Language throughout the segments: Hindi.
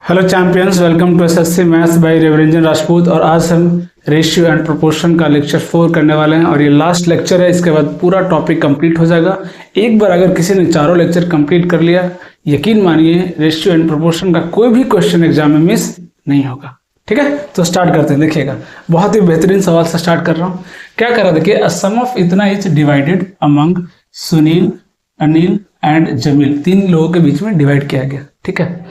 Hello champions, welcome to SSC maths by Raviranjan Rajput. और आज हम रेशियो एंड प्रोपोर्शन का लेक्चर 4 करने वाले हैं और ये लास्ट लेक्चर है। इसके बाद पूरा टॉपिक कंप्लीट हो जाएगा। एक बार अगर किसी ने चारों लेक्चर कंप्लीट कर लिया, यकीन मानिए रेशियो एंड प्रोपोर्शन का कोई भी क्वेश्चन एग्जाम में मिस नहीं होगा। ठीक है, तो स्टार्ट करते हैं। देखिएगा, बहुत ही बेहतरीन सवाल से स्टार्ट कर रहा हूँ। क्या करा, देखिए, अ सम ऑफ इतना is divided among Sunil, Anil and Jamil. 3 लोगों के बीच में डिवाइड किया गया। ठीक है,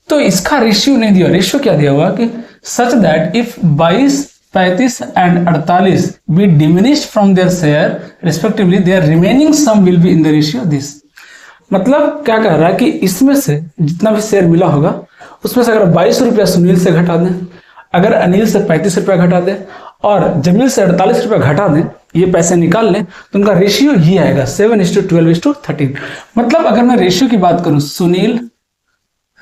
तो इसका रेशियो नहीं दिया। रेशियो क्या दिया हुआ कि such that if 22, 35 and 48 be diminished from their share respectively, their remaining sum will be in the ratio this. मतलब क्या कह रहा है कि इसमें से जितना भी शेयर मिला होगा उसमें से अगर 22 रुपया सुनील से घटा दें, अगर अनिल से 35 रुपया घटा दें और जमील से 48 रुपया घटा दें, ये पैसे निकाल लें, तो उनका रेशियो ये आएगा 7:12:13। मतलब अगर मैं रेशियो की बात करूं, सुनील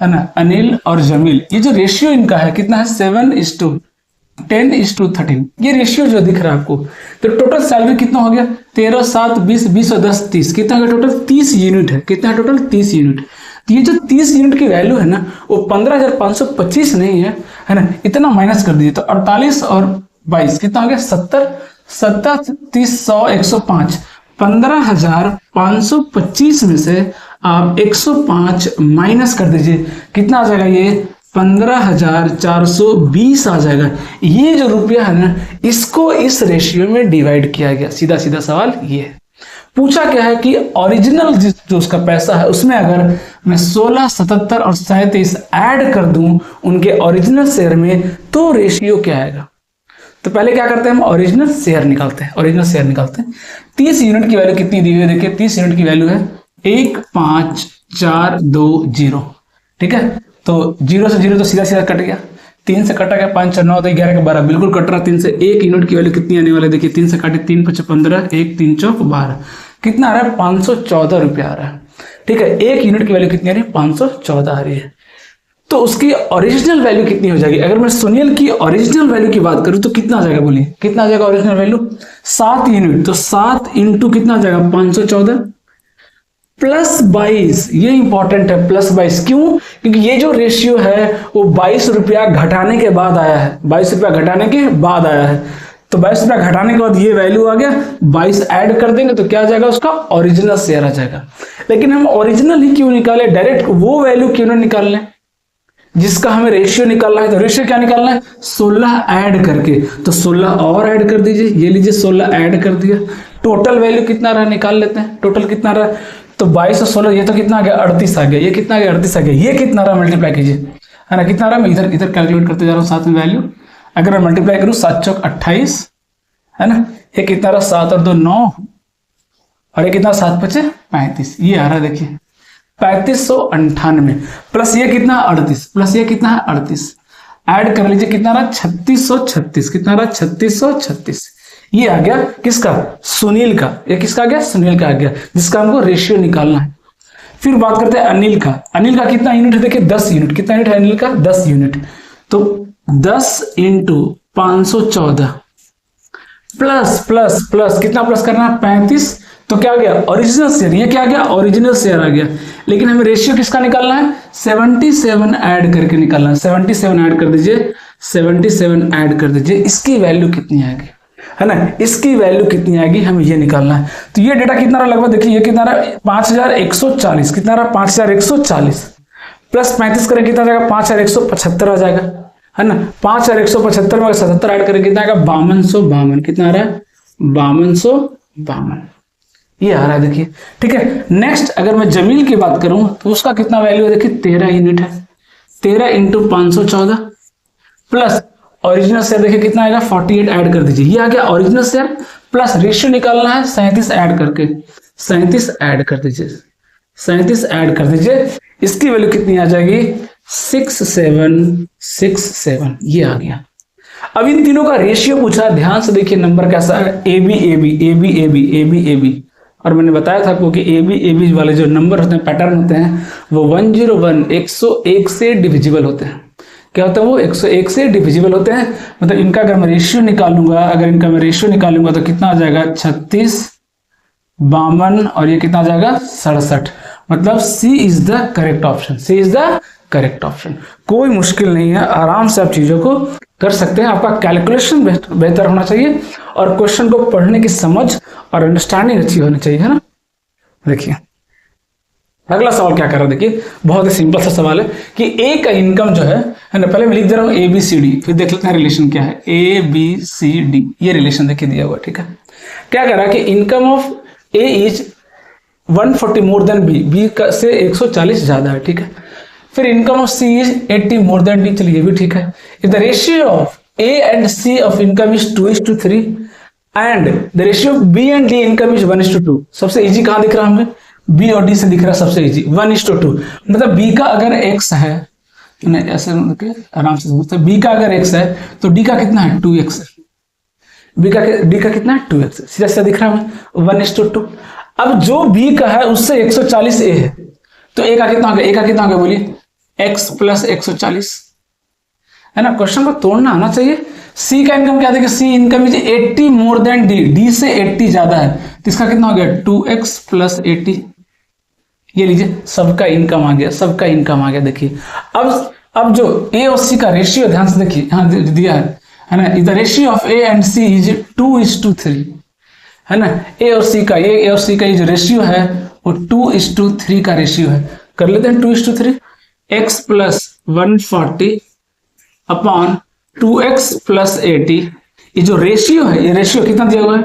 है ना, अनिल और जमील, ये जो रेशियो इनका है कितना है, 7:10:13। ये रेशियो जो दिख रहा है आपको, तो टोटल सैलरी कितना हो गया, 13, 7, 20, 20 और 10, 30। कितना है टोटल, 30 यूनिट है। कितना है टोटल, 30 यूनिट। तो ये जो 30 यूनिट की वैल्यू है ना, वो 15,525 नहीं है, है ना, इतना माइनस कर दीजिए। तो 48 और 22 कितना हो गया, 70, 70, 30, 100, 105। 15,525 में से आप 105 माइनस कर दीजिए, कितना आ जाएगा, ये 15,420 आ जाएगा। ये जो रुपया है ना, इसको इस रेशियो में डिवाइड किया गया। सीधा सीधा सवाल ये है। पूछा क्या है कि ओरिजिनल जो उसका पैसा है उसमें अगर मैं 16, 77 और 37 ऐड कर दूं उनके ओरिजिनल शेयर में, तो रेशियो क्या आएगा। तो पहले क्या करते हैं, हम ओरिजिनल शेयर निकालते हैं। ओरिजिनल शेयर निकालते हैं। 30 यूनिट की वैल्यू कितनी दी हुई है, देखिए 30 यूनिट की वैल्यू है 1,5,4,2,0। ठीक है, तो 0 से 0 तो सीधा सीधा कट गया, 3 से कटा गया, 5, 4, 9, 11 के 12 बिल्कुल कट रहा। 3 से 1 यूनिट की वैल्यू कितनी आने वाली है, देखिए 3 से काटे 3, 5, 15, 1, 3, 4, 12। कितना आ रहा है, 514 रुपया आ रहा है। ठीक है, 1 यूनिट की वैल्यू कितनी आ रही है, 514 आ रही है। तो उसकी ओरिजिनल वैल्यू कितनी हो जाएगी। अगर मैं सुनील की ओरिजिनल वैल्यू की बात करूं तो कितना आ जाएगा, बोलिए कितना आ जाएगा ओरिजिनल वैल्यू, 7 यूनिट। तो 7 इंटू कितना आ जाएगा, 514 प्लस 22। ये इंपॉर्टेंट है, प्लस 22। क्यों, क्योंकि ये जो रेशियो है वो 22 रुपया घटाने के बाद आया है। 22 रुपया घटाने के बाद आया है। तो 22 रुपया घटाने के बाद ये वैल्यू आ गया, 22 ऐड कर देंगे तो क्या आ जाएगा, उसका ओरिजिनल शेयर आ जाएगा। लेकिन हम ओरिजिनल ही क्यों निकाले, डायरेक्ट वो वैल्यू क्यों ना निकाल लें जिसका हमें रेशियो निकालना है। तो रेशियो क्या निकालना है, 16 ऐड करके। तो 16 और ऐड कर दीजिए, ये लीजिए 16 ऐड कर दिया। टोटल वैल्यू कितना रहा, निकाल लेते हैं टोटल कितना रहा। तो 22 और 16, ये तो कितना आ गया, 38 आ गया। ये कितना आ गया, 38 आ गया। ये कितना रहा, मल्टीप्लाई कीजिए, है ना, कितना रहा। मैं इधर इधर कैलकुलेट करते जा रहा हूँ साथ में वैल्यू। अगर मैं मल्टीप्लाई करूँ 7 चौक 28, है ना, ये कितना रहा, 7 और 2 9, और ये कितना, 7 5 35। ये आ रहा है, देखिए 3598 प्लस ये कितना, 38 प्लस ये कितना है, 38 ऐड कर लीजिए, कितना रहा, 3636। कितना रहा, 3636। ये आ गया किसका, सुनील का। ये किसका आ गया, सुनील का आ गया, जिसका हमको रेशियो निकालना है। फिर बात करते हैं अनिल का। अनिल का कितना यूनिट है, देखिए 10 यूनिट। कितना यूनिट है अनिल का, 10 यूनिट। तो 10 इंटू 514 प्लस प्लस प्लस कितना प्लस करना है, 35। तो क्या आ गया, ओरिजिनल शेयर। ये क्या आ गया, ओरिजिनल शेयर आ गया। लेकिन हमें रेशियो किसका निकालना है, 77 ऐड करके निकालना है। 77 ऐड कर दीजिए, 77 ऐड कर दीजिए। इसकी वैल्यू कितनी आएगी, है ना, इसकी वैल्यू कितनी आएगी, हमें ये निकालना है। तो ये डेटा कितना रहा, लगभग देखिए ये कितना रहा, 5140। कितना रहा, 5140 प्लस 35 करें कितना जाएगा, 5175 आ जाएगा, है ना। 5175 में 77 ऐड करें कितना आएगा, 5252। कितना आ रहा है, 5252। ये आ रहा है, देखिए। ठीक है, नेक्स्ट अगर मैं जमील की बात करूं तो उसका कितना वैल्यू है, देखिए 13 यूनिट है। 13 इंटू 514 प्लस ओरिजिनल शेयर, देखिए कितना आएगा, 48 ऐड कर दीजिए। ये आ गया ओरिजिनल शेयर प्लस रेशियो निकालना है 37 ऐड करके। 37 ऐड कर दीजिए, 37 ऐड कर दीजिए। इसकी वैल्यू कितनी आ जाएगी, 6767। ये आ गया। अब इन तीनों का रेशियो पूछा, ध्यान से देखिए नंबर कैसा है, A B A B A B A B A B A B. और मैंने बताया था आपको कि ए बी वाले जो नंबर होते हैं, पैटर्न होते हैं, वो 101 101 से डिविजिबल होते हैं। क्या होता है, वो 101 से डिविजिबल होते हैं। मतलब इनका अगर मैं रेशियो निकालूंगा, तो कितना आ जाएगा, 36, 52 और ये कितना आ जाएगा, 67। मतलब C is the correct option, C is the correct option. कोई मुश्किल नहीं है, आराम से आप चीजों को कर सकते हैं। आपका कैलकुलेशन बेहतर होना चाहिए और क्वेश्चन को पढ़ने की समझ और अंडरस्टैंडिंग अच्छी होनी चाहिए, है ना। देखिए अगला सवाल क्या कर रहा है, देखिए बहुत ही सिंपल सा सवाल है कि ए का इनकम जो है ना, पहले मैं लिख दे रहा हूँ ए बी सी डी, फिर देख लेते हैं रिलेशन क्या है। ए बी सी डी ये रिलेशन देखिए दिया हुआ, ठीक है। क्या कह रहा है कि income of A is 140 more than B, B से 140 ज्यादा है, ठीक है। फिर income of C is 80 more than D, चलिए भी ठीक है। If the ratio of A and C of income is 2:3 and the ratio of B and D income is 1:2, सबसे इजी कहां दिख रहा है हमें, बी और डी से दिख रहा है सबसे इजी 1:2। मतलब बी का अगर एक्स है, ऐसे आराम से समझते हैं, बी का अगर एक्स है तो डी का कितना है 2x है, डी का कितना है 2x, सीधा सीधा दिख रहा है 1:2। अब जो बी का है उससे 140 ए है, तो ए का कितना हो गया, ए का कितना हो गया बोलिए, x प्लस 140, है ना। क्वेश्चन को तोड़ना आना चाहिए। सी का इनकम क्या देखिए, C income is 80 more than D, D से 80 ज्यादा है, तो इसका कितना हो गया 2x प्लस 80, ये लीजिए सबका इनकम आ गया, सबका इनकम आ गया। देखिए अब जो ए और सी का रेशियो ध्यान से देखिए यहाँ दिया है ना, the ratio of A and C is 2:3, है ना। ए और सी का ये जो रेशियो है वो 2:3 का रेशियो है। कर लेते हैं 2:3, x plus 140 upon 2x plus 80, ये जो रेशियो है, ये रेशियो कितना दिया हुआ है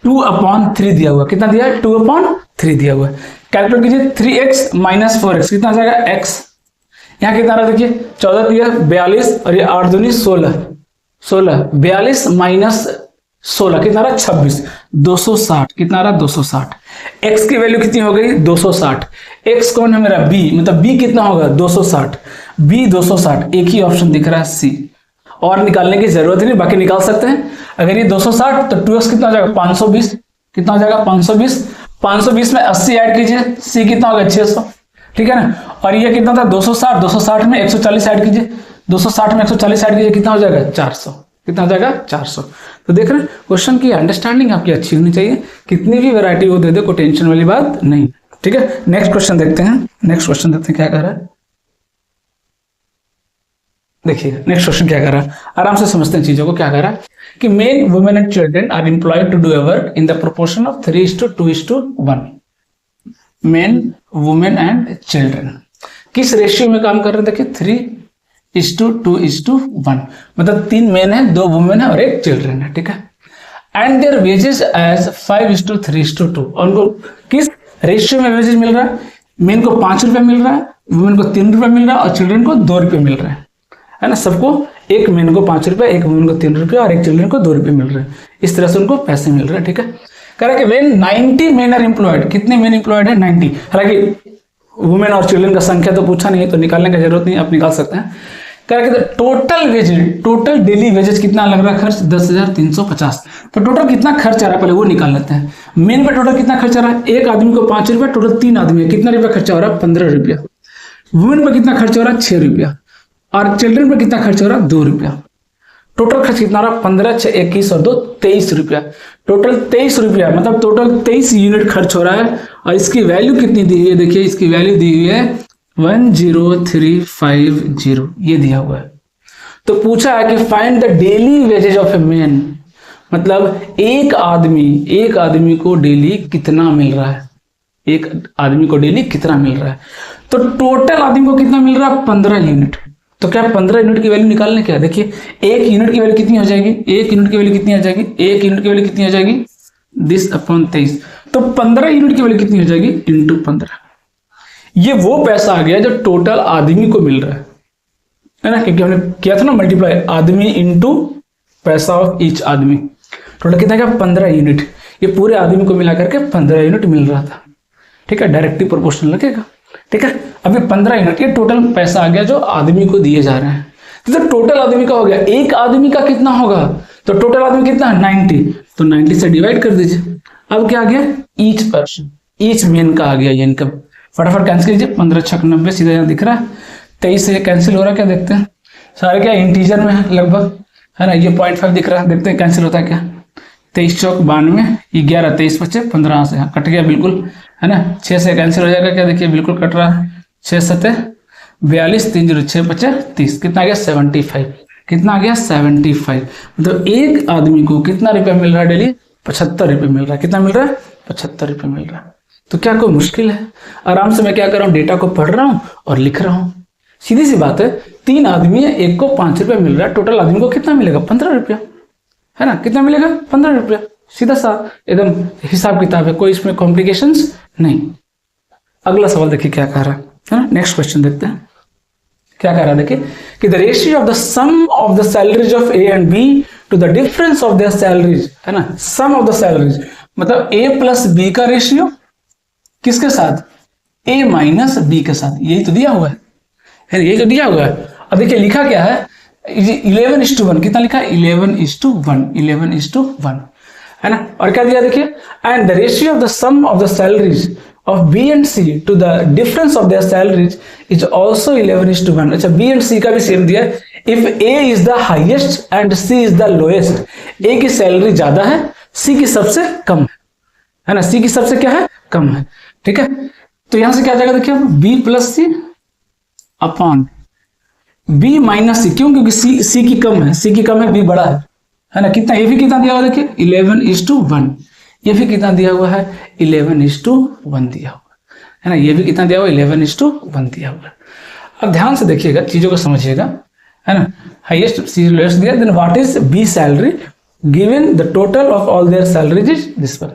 2/3 दिया हुआ है, कितना दिया है 2/3 दिया हुआ है। कैलकुलेट कीजिए 3x माइनस 4x कितना आ जाएगा x, यहाँ कितना रहा देखिए 14 दिया 42 और ये 8 दूनी 16, 42 माइनस 16 कितना रहा 26, 260, कितना रहा 260। x की वैल्यू कितनी हो गई 260, x कौन है मेरा b, मतलब b कितना होगा 260, b 260, एक ही ऑप्शन दिख रहा है c, और निकालने की जरूरत नहीं, बाकी निकाल सकते हैं। अगर ये 260 तो 2x कितना हो जाएगा 520, कितना हो जाएगा 520, 520 में 80 ऐड कीजिए, c कितना होगा 600, ठीक है ना। और ये कितना था 260, 260 में 140 ऐड कीजिए, 260 में 140 ऐड कीजिए, कितना हो जाएगा 400, कितना हो जाएगा 400। तो देख रहे हैं क्वेश्चन की अंडरस्टैंडिंग आपकी अच्छी होनी चाहिए, कितनी भी वैरायटी वो दे दे कोई टेंशन वाली बात नहीं, ठीक है। नेक्स्ट क्वेश्चन देखते हैं, क्या कह रहा है, देखिए नेक्स्ट क्वेश्चन क्या कर रहा है, आराम से समझते हैं चीजों को। क्या कर रहा है कि men women and children are employed to do a work in the proportion of 3:2:1। Men women and children किस रेशियो में काम कर रहे हैं, देखिए 3:2:1, मतलब 3 मेन है 2 वुमेन है और 1 चिल्ड्रन है, ठीक है। एंड देयर वेजेस एज 5:3:2, और उनको किस रेशियो में वेजेस मिल रहा है, मेन को 5 रुपए मिल रहा है, वुमेन को 3 रुपए मिल रहा है और चिल्ड्रन को 2 रुपए मिल रहा है ना। सबको एक मेन को 5 रुपए, एक वुमेन को 3 रुपए और एक चिल्ड्रन को 2 रुपए मिल रहे हैं, इस तरह से उनको पैसे मिल रहे हैं, ठीक है। कह रहा है कि व्हेन 90 मेन आर एम्प्लॉयड, कितने मेन एम्प्लॉयड है 90, हालांकि वुमेन और चिल्ड्रन का संख्या तो पूछा नहीं है तो निकालने की जरूरत नहीं, आप निकाल सकते हैं। कह रहा है कि total wages, total daily wages कितना लग रहा है खर्च 10,350, तो टोटल कितना खर्च आ रहा है पहले वो निकाल लेते हैं। मेन पे टोटल कितना खर्च आ रहा है, एक आदमी को 5 रुपया, टोटल 3 आदमी है, कितना रुपया खर्चा हो रहा है 15 रुपया। वुमेन पर कितना खर्च हो रहा है 6 रुपया और चिल्ड्रन पर कितना खर्च हो रहा है 2 रुपया। टोटल खर्च कितना रहा 15, 6, 21 और 2 23 रुपया, टोटल 23 रुपया, मतलब टोटल 23 यूनिट खर्च हो रहा है। और इसकी वैल्यू कितनी दी हुई है, देखिए इसकी वैल्यू दी हुई है 10350, ये दिया हुआ है। तो पूछा है कि find the daily wages of a man, मतलब एक आदमी को डेली कितना मिल रहा है, एक आदमी को डेली कितना मिल रहा है। तो टोटल आदमी को कितना मिल रहा है 15 यूनिट, तो क्या 15 यूनिट की वैल्यू निकालने क्या, देखिए 1 यूनिट की वैल्यू कितनी हो जाएगी, 1 यूनिट की वैल्यू कितनी हो जाएगी, 1 यूनिट की वैल्यू कितनी हो जाएगी 10/23, तो 15 यूनिट की वैल्यू कितनी हो जाएगी इंटू 15। ये वो पैसा आ गया जो टोटल आदमी को मिल रहा है ना, क्योंकि हमने किया था ना मल्टीप्लाई आदमी इंटू पैसा ऑफ ईच आदमी, टोटल कितना क्या 15 यूनिट, ये पूरे आदमी को मिला करके 15 यूनिट मिल रहा था, ठीक है। डायरेक्टली प्रोपोर्शनल लगेगा, ठीक है। अभी 15 यूनिट ये टोटल पैसा आ गया जो आदमी को दिए जा रहे हैं। तो टोटल आदमी का हो गया, एक आदमी का कितना होगा, तो टोटल आदमी कितना है 90, तो 90 से डिवाइड कर दीजिए। अब क्या आ गया ईच पर्सन, ईच मेन का आ गया ये इनकम। फटाफट कैंसिल कीजिए, 15 छक 90 सीधा यहाँ दिख रहा है, 23 से कैंसिल हो रहा है, क्या देखते हैं सारे क्या इंटीजर में है लगभग, है ना। ये 0.5 दिख रहा है, देखते हैं कैंसिल होता है क्या। 23 चौक 92, 11 23 बचे 15 से कट गया बिल्कुल, है ना। 6 से कैंसिल हो जाएगा क्या, देखिए बिल्कुल कट रहा है, 6 7 42 3 0 6 5 30, कितना आ गया 75, कितना आ गया 75। मतलब एक आदमी को कितना रुपया मिल रहा है डेली, 75 रुपये मिल रहा है। कितना मिल रहा है, 75 रुपये मिल रहा है। तो क्या कोई मुश्किल है, आराम से मैं क्या कर रहा हूँ, डेटा को पढ़ रहा हूँ और लिख रहा हूँ। सीधी सी बात है, 3 आदमी है, एक को 5 रुपये मिल रहा है, टोटल आदमी को कितना मिलेगा 15 रुपया, है ना, कितना मिलेगा 15 रुपया। सीधा सा एकदम हिसाब किताब है, कोई इसमें कॉम्प्लिकेशंस नहीं। अगला सवाल देखिए क्या कह रहा है ना, नेक्स्ट क्वेश्चन देखते हैं क्या कह रहा है। देखिए कि the ratio of the sum of the salaries of A and B to the difference of their salaries, है ना, सम ऑफ द सैलरीज मतलब ए प्लस बी का रेशियो किसके साथ, ए माइनस बी के साथ, यही तो दिया हुआ है, यही तो दिया हुआ है। अब देखिए लिखा क्या है, 11:1, कितना लिखा है 11:1, 11:1, है ना। और क्या दिया देखिए, and the ratio of the sum of the salaries of B and C to the difference of their salaries is also 11:1। अच्छा B and C का भी सेम दिया है। If A is the highest and C is the lowest, A की सैलरी ज्यादा है, C की सबसे कम है ना, C की सबसे क्या है, कम है, ठीक है। तो यहां से क्या आ जाएगा देखिए, B प्लस सी अपॉन B माइनस सी, क्यों, क्योंकि C की कम है, C की कम है, B बड़ा है ना। कितना, ये भी कितना दिया हुआ देखिए 11:1, ये भी कितना दिया हुआ है 11:1 दिया हुआ है ना, ये भी कितना दिया हुआ 11:1 दिया हुआ है। अब ध्यान से देखिएगा, चीजों को समझिएगा, है ना। हाईएस्ट सी लोएस्ट दिया, then what is B salary given the total of all their salaries is this one,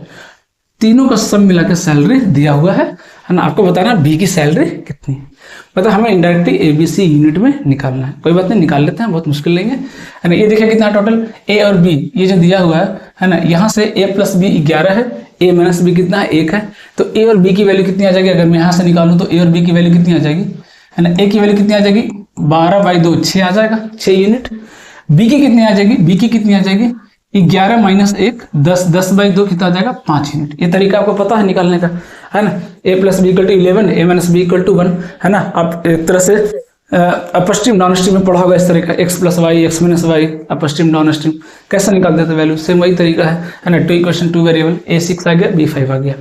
तीनों का सम मिला के सैलरी दिया हुआ है ना। आपको बताना बी की सैलरी कितनी है, मतलब हमें इंडायरेक्टली एबीसी यूनिट में निकालना है। कोई बात नहीं, निकाल लेते हैं, बहुत मुश्किल नहीं है ना। ये देखिए कितना टोटल ए और बी, ये जो दिया हुआ है ना, यहाँ से ए प्लस बी 11 है, ए माइनस बी कितना है 1 है। तो ए और बी की वैल्यू कितनी आ जाएगी, अगर मैं यहाँ से निकालूं तो ए और बी की वैल्यू कितनी आ जाएगी, है ना। ए की वैल्यू कितनी आ जाएगी 12/2 6 आ जाएगा, 6 यूनिट। बी की कितनी आ जाएगी, बी की कितनी आ जाएगी 11 माइनस 1 10, 10/2 कितना आ जाएगा 5 यूनिट। ये तरीका आपको पता है निकालने का, है ना। A plus B equal to 11, A minus B equal to 1, है ना। आप एक तरह से अपर स्ट्रीम डाउन स्ट्रीम में पढ़ा होगा इस तरीका, X plus Y X minus Y, upper stream down stream कैसे निकालते थे वैल्यू, सेम वही तरीका है ना। 2 इक्वेशन 2 वेरिएबल, A6 आ गया B5 आ गया।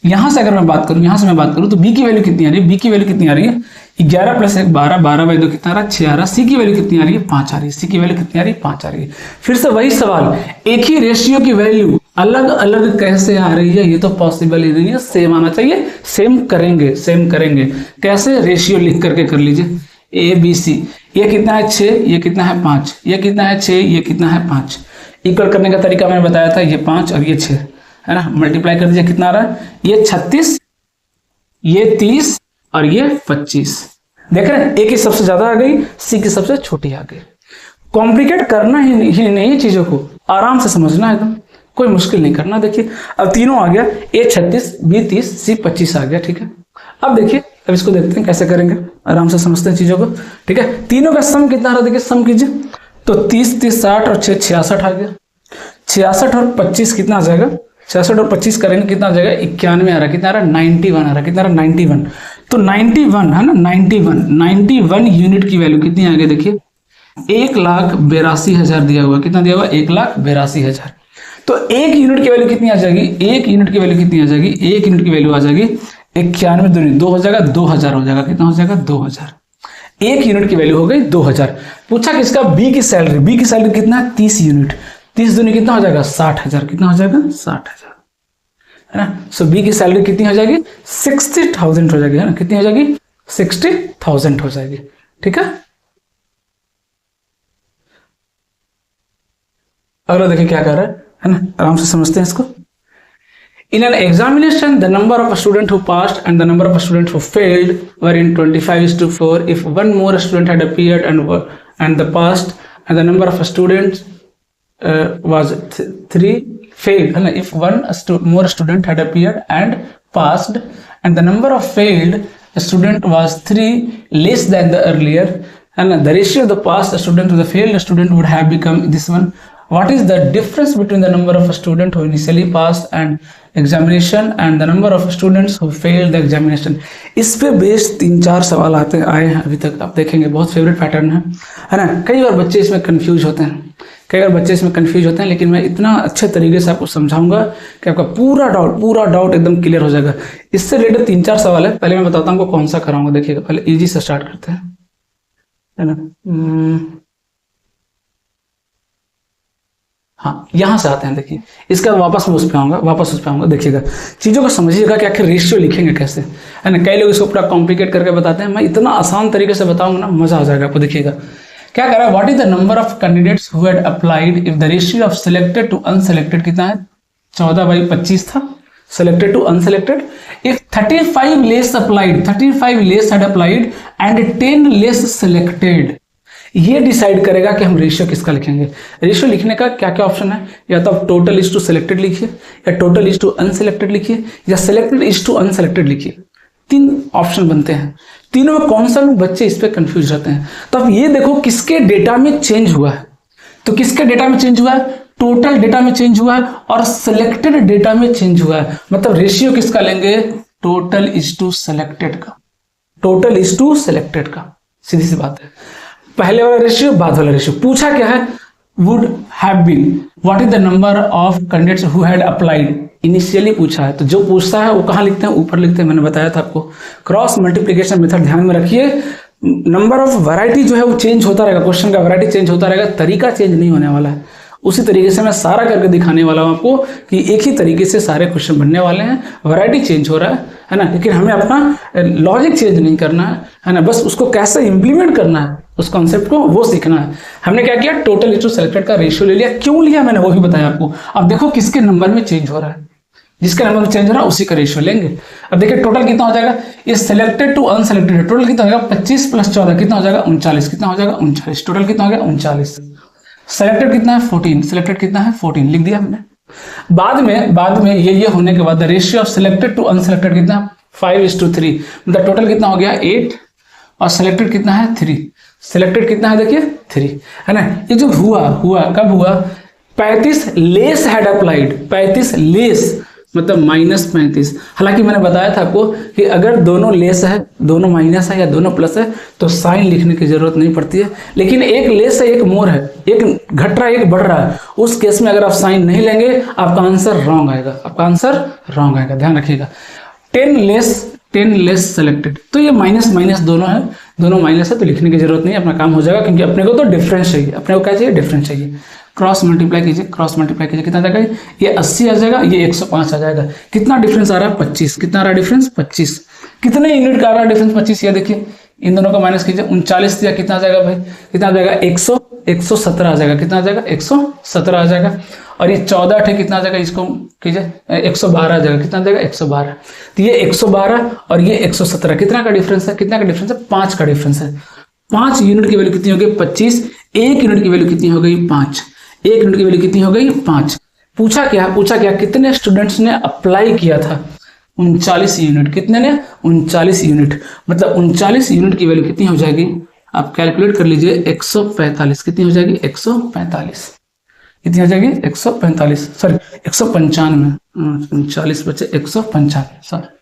यहाँ से अगर मैं बात करूँ, यहाँ से मैं बात करूँ तो बी की वैल्यू कितनी आ रही है, बी की वैल्यू कितनी आ रही है 11 प्लस 1 12, 12/2 कितना आ रहा है 6 आ रहा है। सी की वैल्यू कितनी आ रही है 5 आ रही है, सी की वैल्यू कितनी आ रही है 5 आ रही है। फिर से वही सवाल, एक ही रेशियो की वैल्यू अलग अलग कैसे आ रही है, ये तो पॉसिबल ही नहीं है, सेम आना चाहिए। सेम करेंगे कैसे, रेशियो लिख करके कर लीजिए, ए बी सी, ये कितना है 6, ये कितना है 5, ये कितना है 6, ये कितना है 5। इक्वल करने का तरीका मैंने बताया था, ये 5 और ये 6, है ना। मल्टीप्लाई कर दीजिए, कितना आ रहा है, ये 36, ये 30 और ये 25। देख रहे हैं, ए की सबसे ज्यादा आ गई, सी की सबसे छोटी आ गई। कॉम्प्लिकेट करना ही नहीं चीजों को, आराम से समझना है, एकदम कोई मुश्किल नहीं करना। देखिए अब तीनों आ गया, ए 36, बी 30, सी 25 आ गया, ठीक है। अब देखिए, अब इसको देखते हैं कैसे करेंगे, आराम से समझते हैं चीजों को, ठीक है। तीनों का सम कितना आ रहा है, देखिए सम कीजिए, तो 30 30 60 और 6 66 आ गया। 66 और 25 कितना आ जाएगा, 66 और 25 करेंगे कितना आ जाएगा 91 आ रहा है, कितना आ रहा है 91 आ रहा है, कितना आ रहा है 91। तो 91 है ना, 91 यूनिट की वैल्यू कितनी आ गई, देखिए 1,82,000 दिया हुआ, कितना दिया हुआ 1,82,000। तो एक यूनिट की वैल्यू कितनी आ जाएगी, एक यूनिट की वैल्यू कितनी आ जाएगी, एक यूनिट की वैल्यू आ जाएगी 91 दूनी 2 हो जाएगा, 2000 हो जाएगा, कितना हो जाएगा 2000। एक यूनिट की वैल्यू हो गई 2000। पूछा किसका, बी की सैलरी, बी की सैलरी कितना है 30 यूनिट, 30 दूनी कितना हो जाएगा 60,000, कितना हो जाएगा 60,000, है ना। सो बी की सैलरी कितनी हो जाएगी 60,000 हो जाएगी, है ना, कितनी हो जाएगी 60,000 हो जाएगी, ठीक है। अगला देखिए क्या कर रहा है ना, आराम से समझते हैं इसको। In an examination, the number of students who passed and the number of students who failed were in 25:4. If one more student had appeared and the passed, and the number of students was 3 failed, if one more student had appeared and passed, and the number of failed student was 3 less than the earlier, and the ratio of the passed student to the failed student would have become this one. What is the difference between the number of students who initially passed and examination and the number of students who failed the examination? इस पे बेस्ड 3-4 सवाल आए हैं अभी तक, आप देखेंगे बहुत फेवरेट पैटर्न है ना। कई बार बच्चे इसमें कंफ्यूज होते हैं कई बार बच्चे इसमें कंफ्यूज होते हैं, लेकिन मैं इतना अच्छे तरीके से आपको समझाऊंगा कि आपका पूरा डाउट एकदम क्लियर हो जाएगा। इससे रिलेटेड 3-4 सवाल है, पहले मैं बताता हूँ आपको कौन सा कराऊंगा। देखिएगा, पहले इजी से स्टार्ट करते हैं, है ना। हाँ, यहां से आते हैं। देखिए, इसके बाद वापस मैं उस पर आऊंगा, देखिएगा चीज़ों को समझिएगा कि आखिर रेशियो लिखेंगे कैसे, है ना। कई लोग इसको पूरा कॉम्प्लिकेट करके बताते हैं, मैं इतना आसान तरीके से बताऊंगा ना, मजा आ जाएगा आपको। देखिएगा क्या कर रहा है, what is the number of candidates who had applied if the ratio of selected to unselected कितना है, 14/25 था, selected to unselected. If 35 less applied, 35 less had applied and 10 less selected, ये डिसाइड करेगा कि हम रेशियो किसका लिखेंगे। रेशियो लिखने का क्या क्या ऑप्शन है, या तो आप टोटल इज टू सिलेक्टेड लिखिए, या टोटल इज टू अनसिलेक्टेड लिखिए, या सिलेक्टेड इज टू अनसिलेक्टेड लिखिए। 3 ऑप्शन बनते हैं, तीनों में कौन सा लोग बच्चे इस पे कंफ्यूज रहते हैं। तो अब ये देखो किसके डेटा में चेंज हुआ है, तो किसके डेटा में चेंज हुआ है, टोटल डेटा में चेंज हुआ है और सिलेक्टेड डेटा में चेंज हुआ है। मतलब रेशियो किसका लेंगे, टोटल इज टू सिलेक्टेड का, टोटल इज टू सिलेक्टेड का, सीधी सी बात है। पहले वाला रेशियो, बाद वाला रेशियो। पूछा क्या है, would have been, what is the number of candidates who had applied, initially पूछा है। तो जो पूछता है वो कहाँ लिखते हैं, ऊपर लिखते हैं, मैंने बताया था आपको। क्रॉस मल्टीप्लिकेशन मेथड ध्यान में रखिए, नंबर ऑफ वैरायटी जो है वो चेंज होता रहेगा, क्वेश्चन का वैरायटी चेंज होता रहेगा, तरीका चेंज नहीं होने वाला है। उसी तरीके से मैं सारा करके दिखाने वाला हूं आपको कि एक ही तरीके से सारे क्वेश्चन बनने वाले हैं, वैरायटी चेंज हो रहा है ना, लेकिन हमें अपना लॉजिक चेंज नहीं करना है ना, बस उसको कैसे इंप्लीमेंट करना है, उस कॉन्सेप्ट को वो सीखना है। हमने क्या किया, टोटल इज टू सिलेक्टेड का रेशियो ले लिया। क्यों लिया मैंने वो भी बताया आपको। अब देखो किसके नंबर में चेंज हो रहा है, जिसका नंबर में चेंज हो रहा है उसी का रेशियो लेंगे। अब देखिए टोटल कितना हो जाएगा, ये सिलेक्टेड टू अनसिलेक्टेड, टोटल कितना हो जाएगा 25 + 14 कितना हो जाएगा 39, कितना हो जाएगा 39, टोटल कितना हो गया 39। सिलेक्टेड कितना है 14, सिलेक्टेड कितना है 14, लिख दिया हमने। बाद में ये होने के बाद ratio of selected to unselected कितना 5:3, मतलब टोटल कितना हो गया 8 और सिलेक्टेड कितना है 3, सिलेक्टेड कितना है देखिए 3, है ना। ये जो हुआ कब हुआ, 35 लेस हैड अप्लाइड, 35 लेस मतलब -35। हालांकि मैंने बताया था आपको कि अगर दोनों लेस है, दोनों माइनस है या दोनों प्लस है तो साइन लिखने की जरूरत नहीं पड़ती है, लेकिन एक लेस है एक मोर है, एक घट रहा है एक बढ़ रहा है, उस केस में अगर आप साइन नहीं लेंगे आपका आंसर रॉन्ग आएगा, आपका आंसर रॉन्ग आएगा, ध्यान रखिएगा। 10 लेस सेलेक्टेड, तो ये माइनस माइनस दोनों है, दोनों माइनस है तो लिखने की जरूरत नहीं है, अपना काम हो जाएगा, क्योंकि अपने को तो डिफरेंस चाहिए, अपने को क्या चाहिए डिफरेंस चाहिए। क्रॉस मल्टीप्लाई कीजिए, कितना आ जाएगा, ये 80 आ जाएगा, ये 105 आ जाएगा। कितना डिफरेंस आ रहा है 25, कितना आ रहा है डिफरेंस 25, कितने यूनिट का आ रहा है डिफरेंस 25, ये देखिए इन दोनों का माइनस कीजिए, 39 दिया कितना आ जाएगा भाई, कितना आ जाएगा 117 आ जाएगा, कितना आ जाएगा 117 आ जाएगा। और ये 14 थे कितना आ जाएगा, इसको कीजिए 112 आ जाएगा, कितना आ जाएगा 112। तो ये 112 और ये 117 कितना का डिफरेंस है, कितना का डिफरेंस है 5 का डिफरेंस है। 5 यूनिट की वैल्यू कितनी हो गई 25, 1 यूनिट की वैल्यू कितनी हो गई 5, 1 यूनिट की वैल्यू कितनी हो गई 5। पूछा क्या कितने स्टूडेंट्स ने अप्लाई किया था, 39 यूनिट, कितने ने 39 यूनिट, मतलब 39 यूनिट की वैल्यू कितनी हो जाएगी, आप कैलकुलेट कर लीजिए 145, कितनी हो जाएगी 145, कितनी हो जाएगी 145, सॉरी 195, 39 बचे 195, सॉरी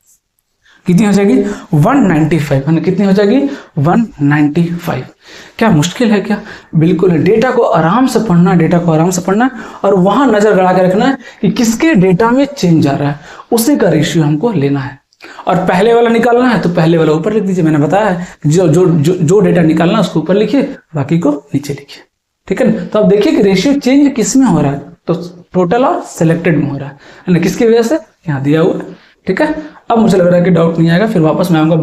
कितनी हो जाएगी 195, है ना, कितनी हो जाएगी 195। क्या मुश्किल है क्या, बिल्कुल है। डेटा को आराम से पढ़ना, डेटा को आराम से पढ़ना और वहां नजर गड़ा के रखना है कि किसके डेटा में चेंज आ रहा है, उसी का रेशियो हमको लेना है। और पहले वाला निकालना है तो पहले वाला ऊपर लिख दीजिए, मैंने बताया है जो डेटा निकालना है उसको ऊपर लिखिए, बाकी को नीचे लिखिए, ठीक है ना। तो अब देखिए कि रेशियो चेंज किस में हो रहा है, तो टोटल और सिलेक्टेड में हो रहा है ना, किसकी वजह से, यहाँ दिया हुआ है, ठीक है। अब मुझे लग रहा है कि डाउट नहीं आएगा, फिर वापस मैं आऊंगा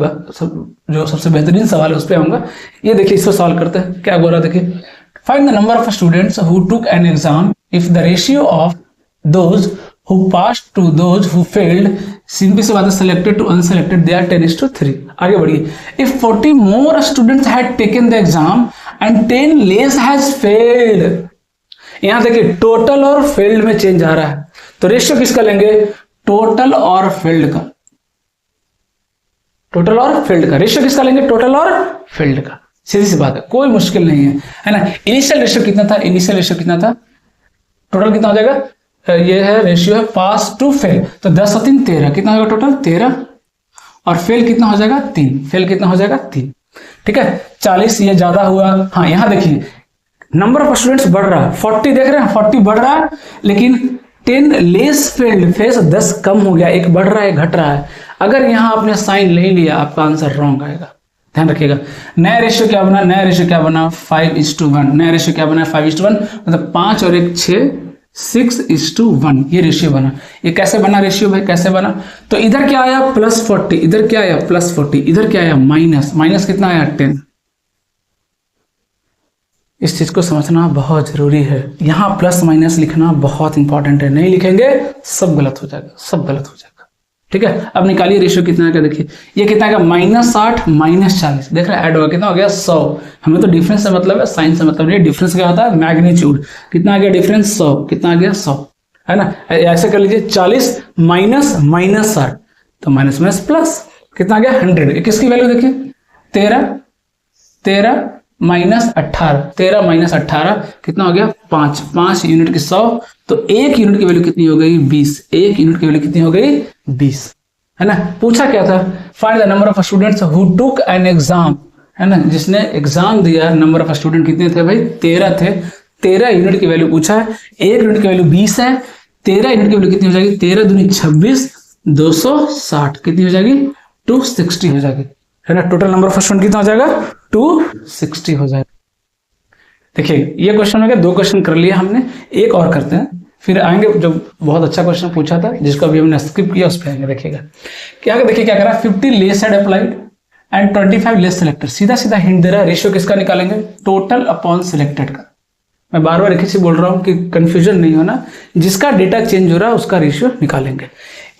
जो सबसे बेहतरीन सवाल है उस पर आऊंगा। ये देखिए इसको सॉल्व करते हैं, क्या बोल रहा है देखिए, find the number of students who took an exam if the ratio of those who passed to those who failed, simply से बात है selected to unselected they are 10:3। आगे बढ़िए, if 40 more students had taken the exam and 10 less has failed, यहां देखिए टोटल और फेल्ड में चेंज आ रहा है, तो रेशियो किसका लेंगे, टोटल और फेल्ड का, टोटल और फेल्ड का रेशियो किसका लेंगे, टोटल और फेल्ड का, सीधी सी बात है, कोई मुश्किल नहीं है ना। इनिशियल रेशियो कितना था, इनिशियल रेशियो कितना था, टोटल कितना हो जाएगा, ये है रेशियो है पास टू फेल, तो 10 और 3 13, कितना होगा टोटल 13, और फेल कितना हो जाएगा 3, फेल कितना हो जाएगा 3, ठीक है। 40 ये ज्यादा हुआ, हाँ यहाँ देखिए नंबर ऑफ स्टूडेंट्स बढ़ रहा है, 40 देख रहे हैं, 40 बढ़ रहा है, लेकिन 10 लेस फेल्ड, फेस 10 कम हो गया, एक बढ़ रहा है एक घट रहा है। अगर यहाँ आपने साइन नहीं लिया आपका आंसर रॉन्ग आएगा, ध्यान रखिएगा। नया रेशियो क्या बना, नया रेशियो क्या बना 5:1, नया रेशियो क्या बना 5:1, मतलब 5 और 1 6, 6:1 ये रेशियो बना। ये कैसे बना रेशियो भाई, कैसे बना? तो इधर क्या आया +40, इधर क्या आया +40, इधर क्या आया माइनस, माइनस कितना आया 10। इस चीज को समझना बहुत जरूरी है, यहाँ प्लस माइनस लिखना बहुत इंपॉर्टेंट है, नहीं लिखेंगे सब गलत हो जाएगा, सब गलत हो जाएगा। ठीक है, अब निकालिए रेशियो कितना का, देखिए ये कितना का -60 -40, देख रहे हैं ऐड होगा, कितना हो गया 100। हमें तो डिफरेंस से मतलब है, साइन से मतलब नहीं। डिफरेंस क्या होता है मैग्नीट्यूड, कितना आ गया डिफरेंस 100, कितना आ गया 100, है ना। ऐसे कर लीजिए 40 माइनस -60 तो माइनस माइनस प्लस, कितना आ गया 100। किसकी वैल्यू देखिए 13 -18, 13 -18 कितना हो गया 5, 5 यूनिट की 100, तो 1 यूनिट की वैल्यू कितनी हो गई 20, 1 यूनिट की वैल्यू कितनी हो गई 20, है ना। पूछा क्या था, find the number of students who took an exam, है ना, जिसने एग्जाम दिया। नंबर ऑफ स्टूडेंट कितने थे भाई 13 थे, 13 यूनिट की वैल्यू पूछा है, 1 यूनिट की वैल्यू 20 है, 13 यूनिट की वैल्यू कितनी हो जाएगी 13 दूनी 26, 260 कितनी हो जाएगी 260 हो जाएगी, है ना। टोटल नंबर ऑफ स्टूडेंट कितना हो जाएगा 260 हो जाएगा। देखिए ये क्वेश्चन हो गया, 2 क्वेश्चन कर लिया हमने, एक और करते हैं फिर आएंगे। जो बहुत अच्छा क्वेश्चन पूछा था जिसको अभी हमने स्किप किया उस पर आएंगे। देखिएगा क्या, देखिए क्या करा 50 less had applied and 25 less selected, सीधा सीधा हिंट दे रहा है। रेशियो किसका निकालेंगे, टोटल अपॉन सिलेक्टेड का। मैं बार बार एक ही बोल रहा हूँ कि कंफ्यूजन नहीं होना, जिसका डेटा चेंज हो रहा है उसका रेशियो निकालेंगे।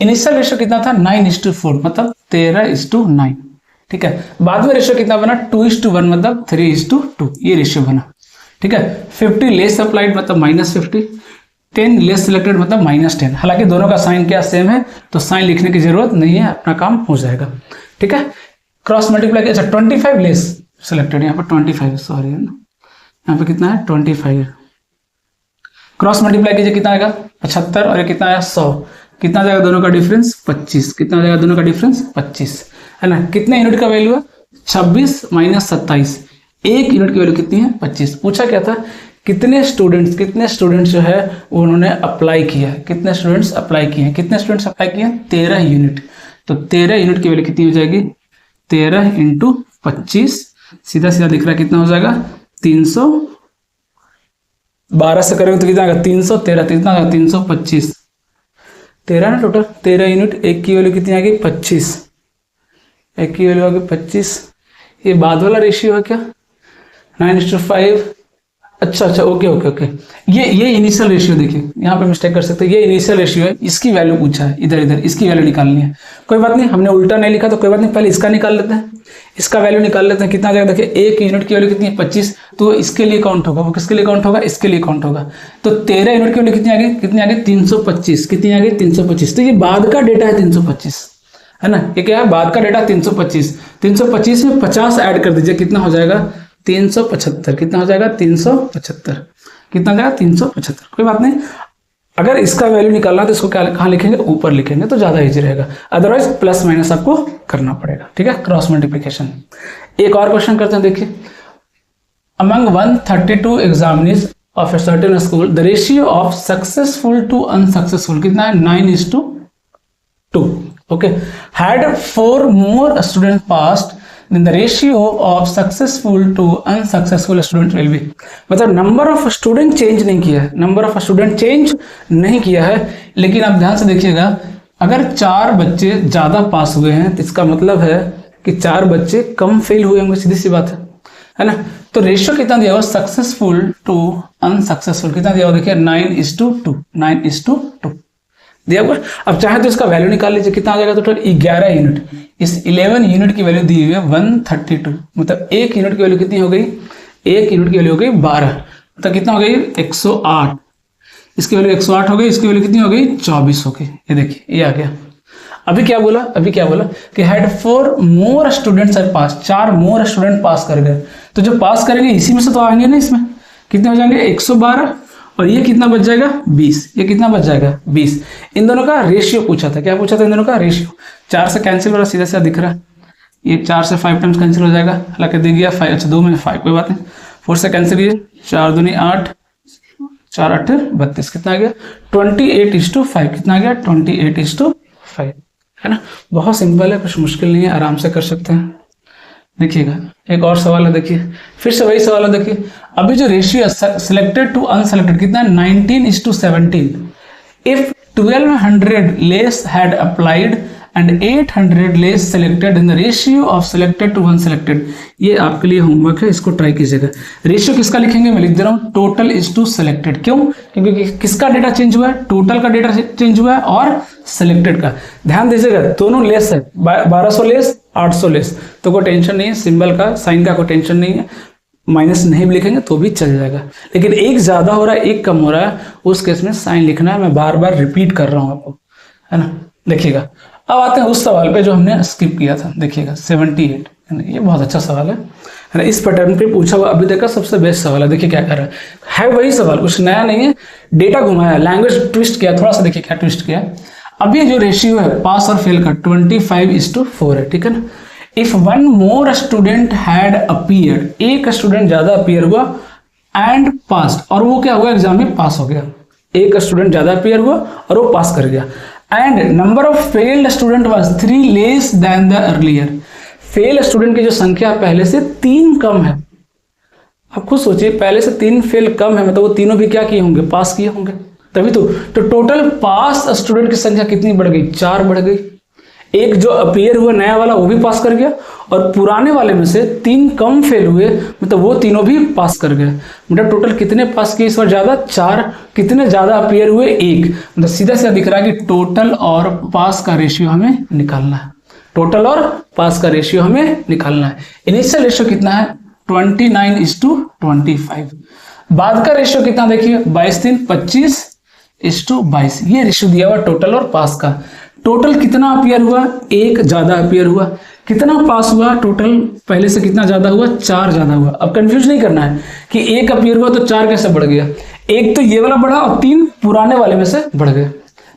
इनिशियल रेशियो कितना था 9:4, मतलब 13:9, ठीक है। बाद में रेशियो कितना बना 2:1, मतलब 3:2, ये रेशियो बना, ठीक है। 50 लेस अप्लाइड मतलब -50, 10 लेस सिलेक्टेड मतलब -10। हालांकि दोनों का साइन क्या सेम है, तो साइन लिखने की जरूरत नहीं है, अपना काम हो जाएगा, ठीक है। क्रॉस मल्टीप्लाई, अच्छा 25 लेस सिलेक्टेड, यहाँ पर 25 सॉरी है ना, यहाँ पे कितना है 25, क्रॉस मल्टीप्लाई कीजिए कितना आएगा 75 और ये कितना आया 100, कितना जाएगा दोनों का डिफरेंस 25, कितना जाएगा दोनों का डिफरेंस 25, है ना। कितने यूनिट का वैल्यू है 26 - 27, 1 यूनिट की वैल्यू कितनी है 25। पूछा क्या था कितने स्टूडेंट्स जो है उन्होंने अप्लाई किया, कितने स्टूडेंट्स अप्लाई किए हैं, कितने स्टूडेंट्स अप्लाई किए हैं 13 यूनिट, तो 13 यूनिट की वैल्यू कितनी हो जाएगी 13 × 25, सीधा सीधा दिख रहा है कितना हो जाएगा 312 से करेंगे तो कितना आएगा 313, कितना आएगा 325, 13 ना टोटल 13 यूनिट, 1 की वैल्यू कितनी आ गई 25, 1 की वैल्यू आ गई 25। ये बाद वाला रेशियो है क्या 9:5, अच्छा ओके। ये इनिशियल रेशियो, देखिए यहाँ पे मिस्टेक कर सकते हैं, ये इनिशियल रेशियो है, इसकी वैल्यू पूछा है, इधर इसकी वैल्यू निकालनी है। कोई बात नहीं, हमने उल्टा नहीं लिखा तो कोई बात नहीं, पहले इसका निकाल लेते हैं, इसका वैल्यू निकाल लेते हैं। कितना आ जाएगा देखिए 1 यूनिट की वैल्यू कितनी है 25, तो इसके लिए काउंट होगा, वो किसके लिए काउंट होगा इसके लिए काउंट होगा। तो 13 यूनिट की वैल्यू कितनी आ गई 325, कितनी आ गई 325, तो ये बाद का डेटा है 325, है ना। ये क्या है बाद का डेटा 325, 325 में 50 ऐड कर दीजिए, कितना हो जाएगा 375, कितना हो जाएगा 375, कितना जाएगा 375। कोई बात नहीं, अगर इसका वैल्यू निकालना तो इसको क्या कहाँ लिखेंगे ऊपर लिखेंगे तो ज्यादा इजी रहेगा, अदरवाइज प्लस माइनस आपको करना पड़ेगा, ठीक है। Cross multiplication. एक और क्वेश्चन करते हैं, देखिए among 132 examinees of a certain school the ratio of successful to unsuccessful कितना है 9:2, okay. Had 4 more student passed then the ratio of successful to unsuccessful student will be, मतलब नंबर ऑफ स्टूडेंट चेंज नहीं किया है, नंबर ऑफ स्टूडेंट चेंज नहीं किया है, लेकिन आप ध्यान से देखिएगा अगर 4 बच्चे ज्यादा पास हुए हैं तो इसका मतलब है कि 4 बच्चे कम फेल हुए होंगे, सीधी सी बात है ना। तो रेशियो कितना दिया हुआ सक्सेसफुल टू अनसक्सेसफुल, कितना दिया हुआ देखिए 9:2, 9:2 दिया हुआ। अब चाहे तो इसका वैल्यू निकाल लीजिए, कितना आ जाएगा टोटल 11 यूनिट, इस 11 यूनिट की वैल्यू दी हुई है 132, मतलब 1 यूनिट की वैल्यू कितनी हो गई 1 यूनिट की वैल्यू हो गई 12, मतलब कितना हो गई 108, इसकी वैल्यू 108 हो गई, इसकी वैल्यू कितनी हो गई 24 हो गई। ये देखिए ये आ गया। अभी क्या बोला कि had 4 more students are pass, 4 more student pass कर गए, तो जो पास करेंगे इसी में से तो आएंगे ना, इसमें कितने हो जाएंगे 112 और ये कितना बच जाएगा 20, ये कितना बच जाएगा 20। इन दोनों का रेशियो पूछा था, क्या पूछा था इन दोनों का रेशियो, 4 से कैंसिल हो रहा सीधा सीधा दिख रहा है, ये 4 से 5 टाइम्स कैंसिल हो जाएगा, हालांकि दे गया 5, अच्छा 2 में 5 कोई बात नहीं, 4 से कैंसिल कीजिए, 4 दूनी 8, 4 8 32, कितना आ गया 28:5, कितना आ गया 28:5, है ना। बहुत सिंपल है, कुछ मुश्किल नहीं है, आराम से कर सकते हैं। देखिएगा एक और सवाल है, देखिए फिर से वही सवाल है। देखिए अभी जो रेशियो है सिलेक्टेड टू अनसेलेक्टेड कितना है 19:17। If 1200 less had applied and 800 less selected in the ratio of selected to unselected. ये आपके लिए होमवर्क है, इसको ट्राई कीजिएगा। रेशियो किसका लिखेंगे, मैं लिख दे रहा हूँ टोटल इज टू सिलेक्टेड। क्यों, क्योंकि किसका डेटा चेंज हुआ है, टोटल का डेटा चेंज हुआ है और सिलेक्टेड का। ध्यान दीजिएगा दोनों लेस है, 1200 लेस 800 लेस, तो कोई टेंशन नहीं है, सिंबल का साइन का कोई टेंशन नहीं है, माइनस नहीं भी लिखेंगे तो भी चल जाएगा। लेकिन एक ज्यादा हो रहा है एक कम हो रहा है, उस केस में साइन लिखना है। मैं बार बार रिपीट कर रहा हूं आपको, है ना। देखिएगा अब आते हैं उस सवाल पे जो हमने स्किप किया था। देखिएगा 78, है ना, ये बहुत अच्छा सवाल है ना। इस पैटर्न पे पूछा हुआ अभी तक का सबसे बेस्ट सवाल है। देखिए क्या कर रहा है वही सवाल, कुछ नया नहीं है, डेटा घुमाया, लैंग्वेज ट्विस्ट किया थोड़ा सा। देखिए क्या ट्विस्ट किया, अब ये जो रेशियो है पास और फेल का 25:4 है, ठीक है ना। If one more student had appeared, एक स्टूडेंट ज्यादा अपीयर हुआ एंड पास्ड, और वो क्या हुआ एग्जाम में पास हो गया। एक स्टूडेंट ज्यादा अपीयर हुआ और वो पास कर गया। And number of failed student was 3 less than the earlier. Fail student की जो संख्या पहले से 3 कम है। आप खुद सोचिए, पहले से 3 फेल कम है, मतलब वो तीनों भी क्या किए होंगे, पास किए होंगे, तभी तो टोटल पास स्टूडेंट की संख्या कितनी बढ़ गई, 4 बढ़ गई। एक जो अपीयर हुआ नया वाला वो भी पास कर गया, और पुराने वाले में से 3 कम फेल हुए, मतलब वो तीनों भी पास कर गए। मतलब टोटल कितने पास किए इस बार ज्यादा, 4। कितने ज्यादा अपीयर हुए, 1। मतलब सीधा सीधा दिख रहा है कि टोटल और पास का रेशियो हमें निकालना है। टोटल और पास का रेशियो हमें निकालना है। इनिशियल रेशियो कितना है 29:25। बाद का रेशियो कितना देखिए 22:25:22। ये रेशियो दिया हुआ टोटल और पास का। टोटल कितना अपीयर हुआ, 1 ज्यादा अपीयर हुआ। कितना पास हुआ, टोटल पहले से कितना ज्यादा हुआ, 4 ज्यादा हुआ। अब कंफ्यूज नहीं करना है कि 1 अपीयर हुआ तो 4 कैसे बढ़ गया। 1 तो ये वाला बढ़ा और 3 पुराने वाले में से बढ़ गए।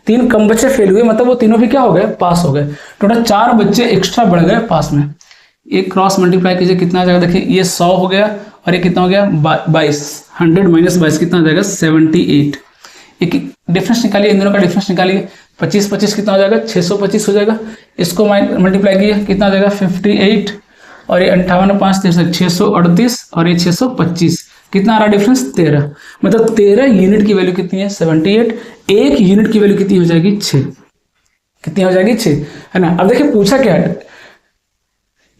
3 कम बच्चे फेल हुए, मतलब वो तीनों भी क्या हो गए, पास हो गए। टोटल 4 बच्चे एक्स्ट्रा बढ़ गए पास में। एक क्रॉस मल्टीप्लाई कीजिए कितना आ जाएगा, देखिए ये 100 हो गया और ये कितना हो गया 22। 100 - 22 कितना आ जाएगा 78। एक डिफरेंस निकालिए, इन दोनों का डिफरेंस निकालिए। 25 कितना हो जाएगा 625 हो जाएगा। इसको मल्टीप्लाई किया कितना आ जाएगा 58, और ये 58 5 63 638, और ये 625 कितना आ रहा डिफरेंस 13। मतलब 13 यूनिट की वैल्यू कितनी है 78। 1 यूनिट की वैल्यू कितनी हो जाएगी 6। कितनी हो जाएगी 6, है ना। अब देखिए पूछा क्या है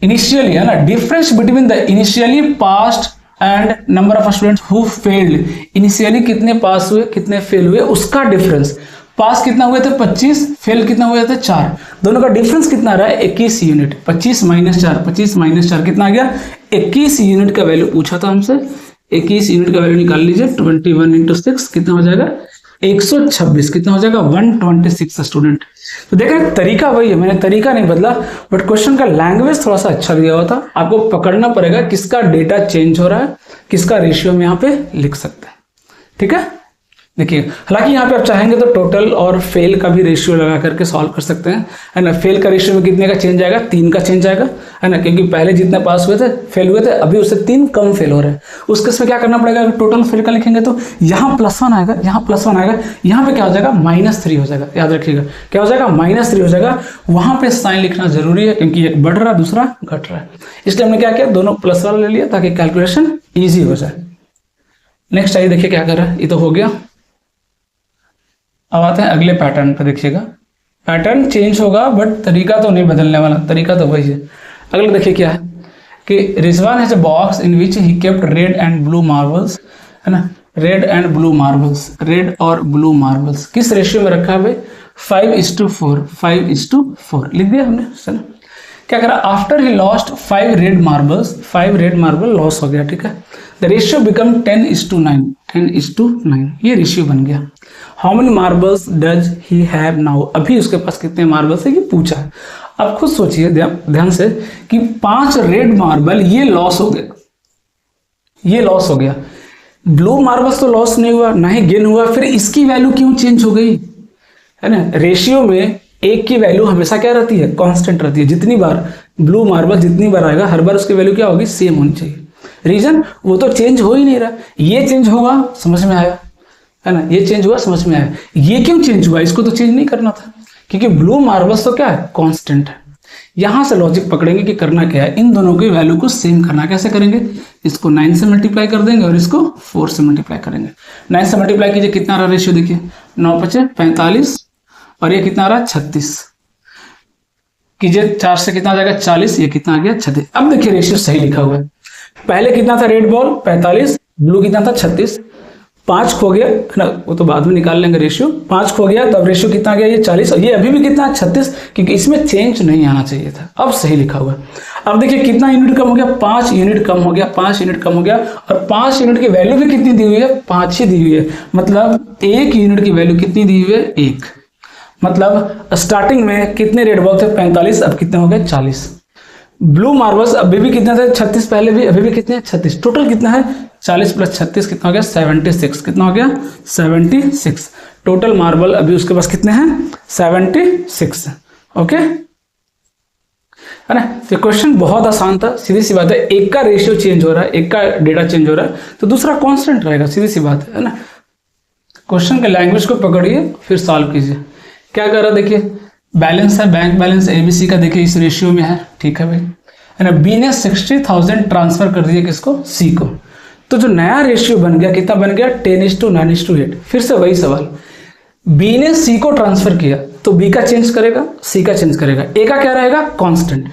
इनिशियली, है ना, difference between the initially passed and number of students who failed. Initially कितने पास हुए कितने फेल हुए उसका डिफरेंस। पास कितना हुए थे 25, फेल कितना हुए थे 4। दोनों का डिफरेंस कितना रहा है 21 यूनिट। 25 - 4, 25 - 4 कितना आ गया 21 यूनिट का वैल्यू पूछा था हमसे। 21 यूनिट का वैल्यू निकाल लीजिए। 21 × 6 कितना हो जाएगा 126। कितना हो जाएगा 126 स्टूडेंट। तो देखा तरीका वही है, मैंने तरीका नहीं बदला, बट क्वेश्चन का लैंग्वेज थोड़ा सा अच्छा दिया हुआ था। आपको पकड़ना पड़ेगा किसका डेटा चेंज हो रहा है, किसका रेशियो में यहाँ पे लिख सकते हैं। ठीक है, देखिए हालांकि यहाँ पे आप चाहेंगे तो टोटल और फेल का भी रेशियो लगा करके सॉल्व कर सकते हैं, है ना। फेल का रेशियो में कितने का चेंज आएगा 3 का चेंज आएगा, है ना, क्योंकि पहले जितने पास हुए थे फेल हुए थे, अभी उससे 3 कम फेल हो रहे हैं। उस केस में क्या करना पड़ेगा, टोटल फेल का लिखेंगे तो यहाँ +1 आएगा, यहाँ +1 आएगा, यहाँ पे क्या हो जाएगा -3 हो जाएगा। याद रखिएगा क्या हो जाएगा -3 हो जाएगा। वहां पे साइन लिखना जरूरी है क्योंकि एक बढ़ रहा है दूसरा घट रहा है, इसलिए हमने क्या किया दोनों प्लस वाला ले लिया ताकि कैलकुलेशन ईजी हो जाए। नेक्स्ट आइए देखिए क्या कर रहा है, ये तो हो गया। अब आते हैं अगले पैटर्न पे। देखिएगा पैटर्न चेंज होगा बट तरीका तो नहीं बदलने वाला, तरीका तो वही है। अगला देखिए क्या है कि Rizwan has a box in which he kept red and blue marbles, है ना। Red and blue marbles, red और ब्लू मार्बल्स किस रेशियो में रखा है भाई 5:4, 5:4 लिख दिया हमने, है ना। क्या करा after he lost 5 red marbles, 5 red marble loss हो गया, ठीक है। द रेशियो बिकम 10:9, 10:9 ये रेशियो बन गया। How many marbles does he have now, अभी उसके पास कितने मार्बल्स है ये पूछा है। अब खुद सोचिए ध्यान से कि 5 रेड मार्बल ये लॉस हो गया, ये लॉस हो गया। ब्लू मार्बल्स तो लॉस नहीं हुआ ना ही गेन हुआ, फिर इसकी वैल्यू क्यों चेंज हो गई, है ना। रेशियो में एक की वैल्यू हमेशा क्या रहती है कांस्टेंट रहती है। जितनी बार ब्लू मार्बल जितनी बार आएगा हर बार उसकी वैल्यू क्या होगी सेम होनी चाहिए। रीजन वो तो चेंज हो ही नहीं रहा, ये चेंज होगा समझ में आया, है ना, ये चेंज हुआ समझ में आया। ये क्यों चेंज हुआ, इसको तो चेंज नहीं करना था, क्योंकि ब्लू मार्बल्स तो क्या है, कांस्टेंट है। यहां से लॉजिक पकड़ेंगे कि करना क्या है, इन दोनों की वैल्यू को सेम करना। कैसे करेंगे, इसको 9 से मल्टीप्लाई कर देंगे और इसको 4 से मल्टीप्लाई करेंगे। 9 से मल्टीप्लाई कीजिए, कितना आ रहा रेशियो देखिए, 9 5 45 और ये कितना आ रहा 36 कीजिए, 4 से कितना आ जाएगा 40, ये कितना आ गया 36। अब देखिए रेशियो सही लिखा हुआ है, पहले कितना था रेड बॉल 45, ब्लू कितना था 36, 5 खो गया है ना, वो तो बाद में निकाल लेंगे रेशियो, 5 खो गया तो अब रेशियो कितना आ गया ये 40 और ये अभी भी कितना 36, क्योंकि इसमें चेंज नहीं आना चाहिए था। अब सही लिखा हुआ है। अब देखिए कितना यूनिट कम हो गया, 5 यूनिट कम हो गया, 5 यूनिट कम हो गया और 5 यूनिट की वैल्यू भी कितनी दी हुई है, 5 ही दी हुई है। मतलब 1 यूनिट की वैल्यू कितनी दी हुई है, 1। मतलब स्टार्टिंग में कितने रेड बॉल थे 45, अब कितने हो गए 40। ब्लू मार्बल्स अभी भी कितने थे 36, पहले भी अभी भी कितने 36, टोटल कितना है 40 प्लस 36 कितना हो गया 76, कितना हो गया 76। टोटल मार्बल अभी उसके पास कितने हैं 76। ओके है ना। तो क्वेश्चन बहुत आसान था, सीधी सी बात है, एक का रेशियो चेंज हो रहा है, एक का डेटा चेंज हो रहा है तो दूसरा कांस्टेंट रहेगा, सीधी सी बात है ना। क्वेश्चन के लैंग्वेज को पकड़िए फिर सॉल्व कीजिए। क्या कर रहा है देखिए, बैलेंस है, बैंक बैलेंस एबीसी का देखिए इस रेशियो में है, ठीक है भाई, है ना। बी ने 60,000 ट्रांसफर कर दिया किसको, सी को, तो जो नया रेशियो बन गया कितना बन गया 10:9:8। फिर से वही सवाल, बी ने सी को ट्रांसफर किया तो बी का चेंज करेगा, सी का चेंज करेगा, ए का क्या रहेगा कांस्टेंट।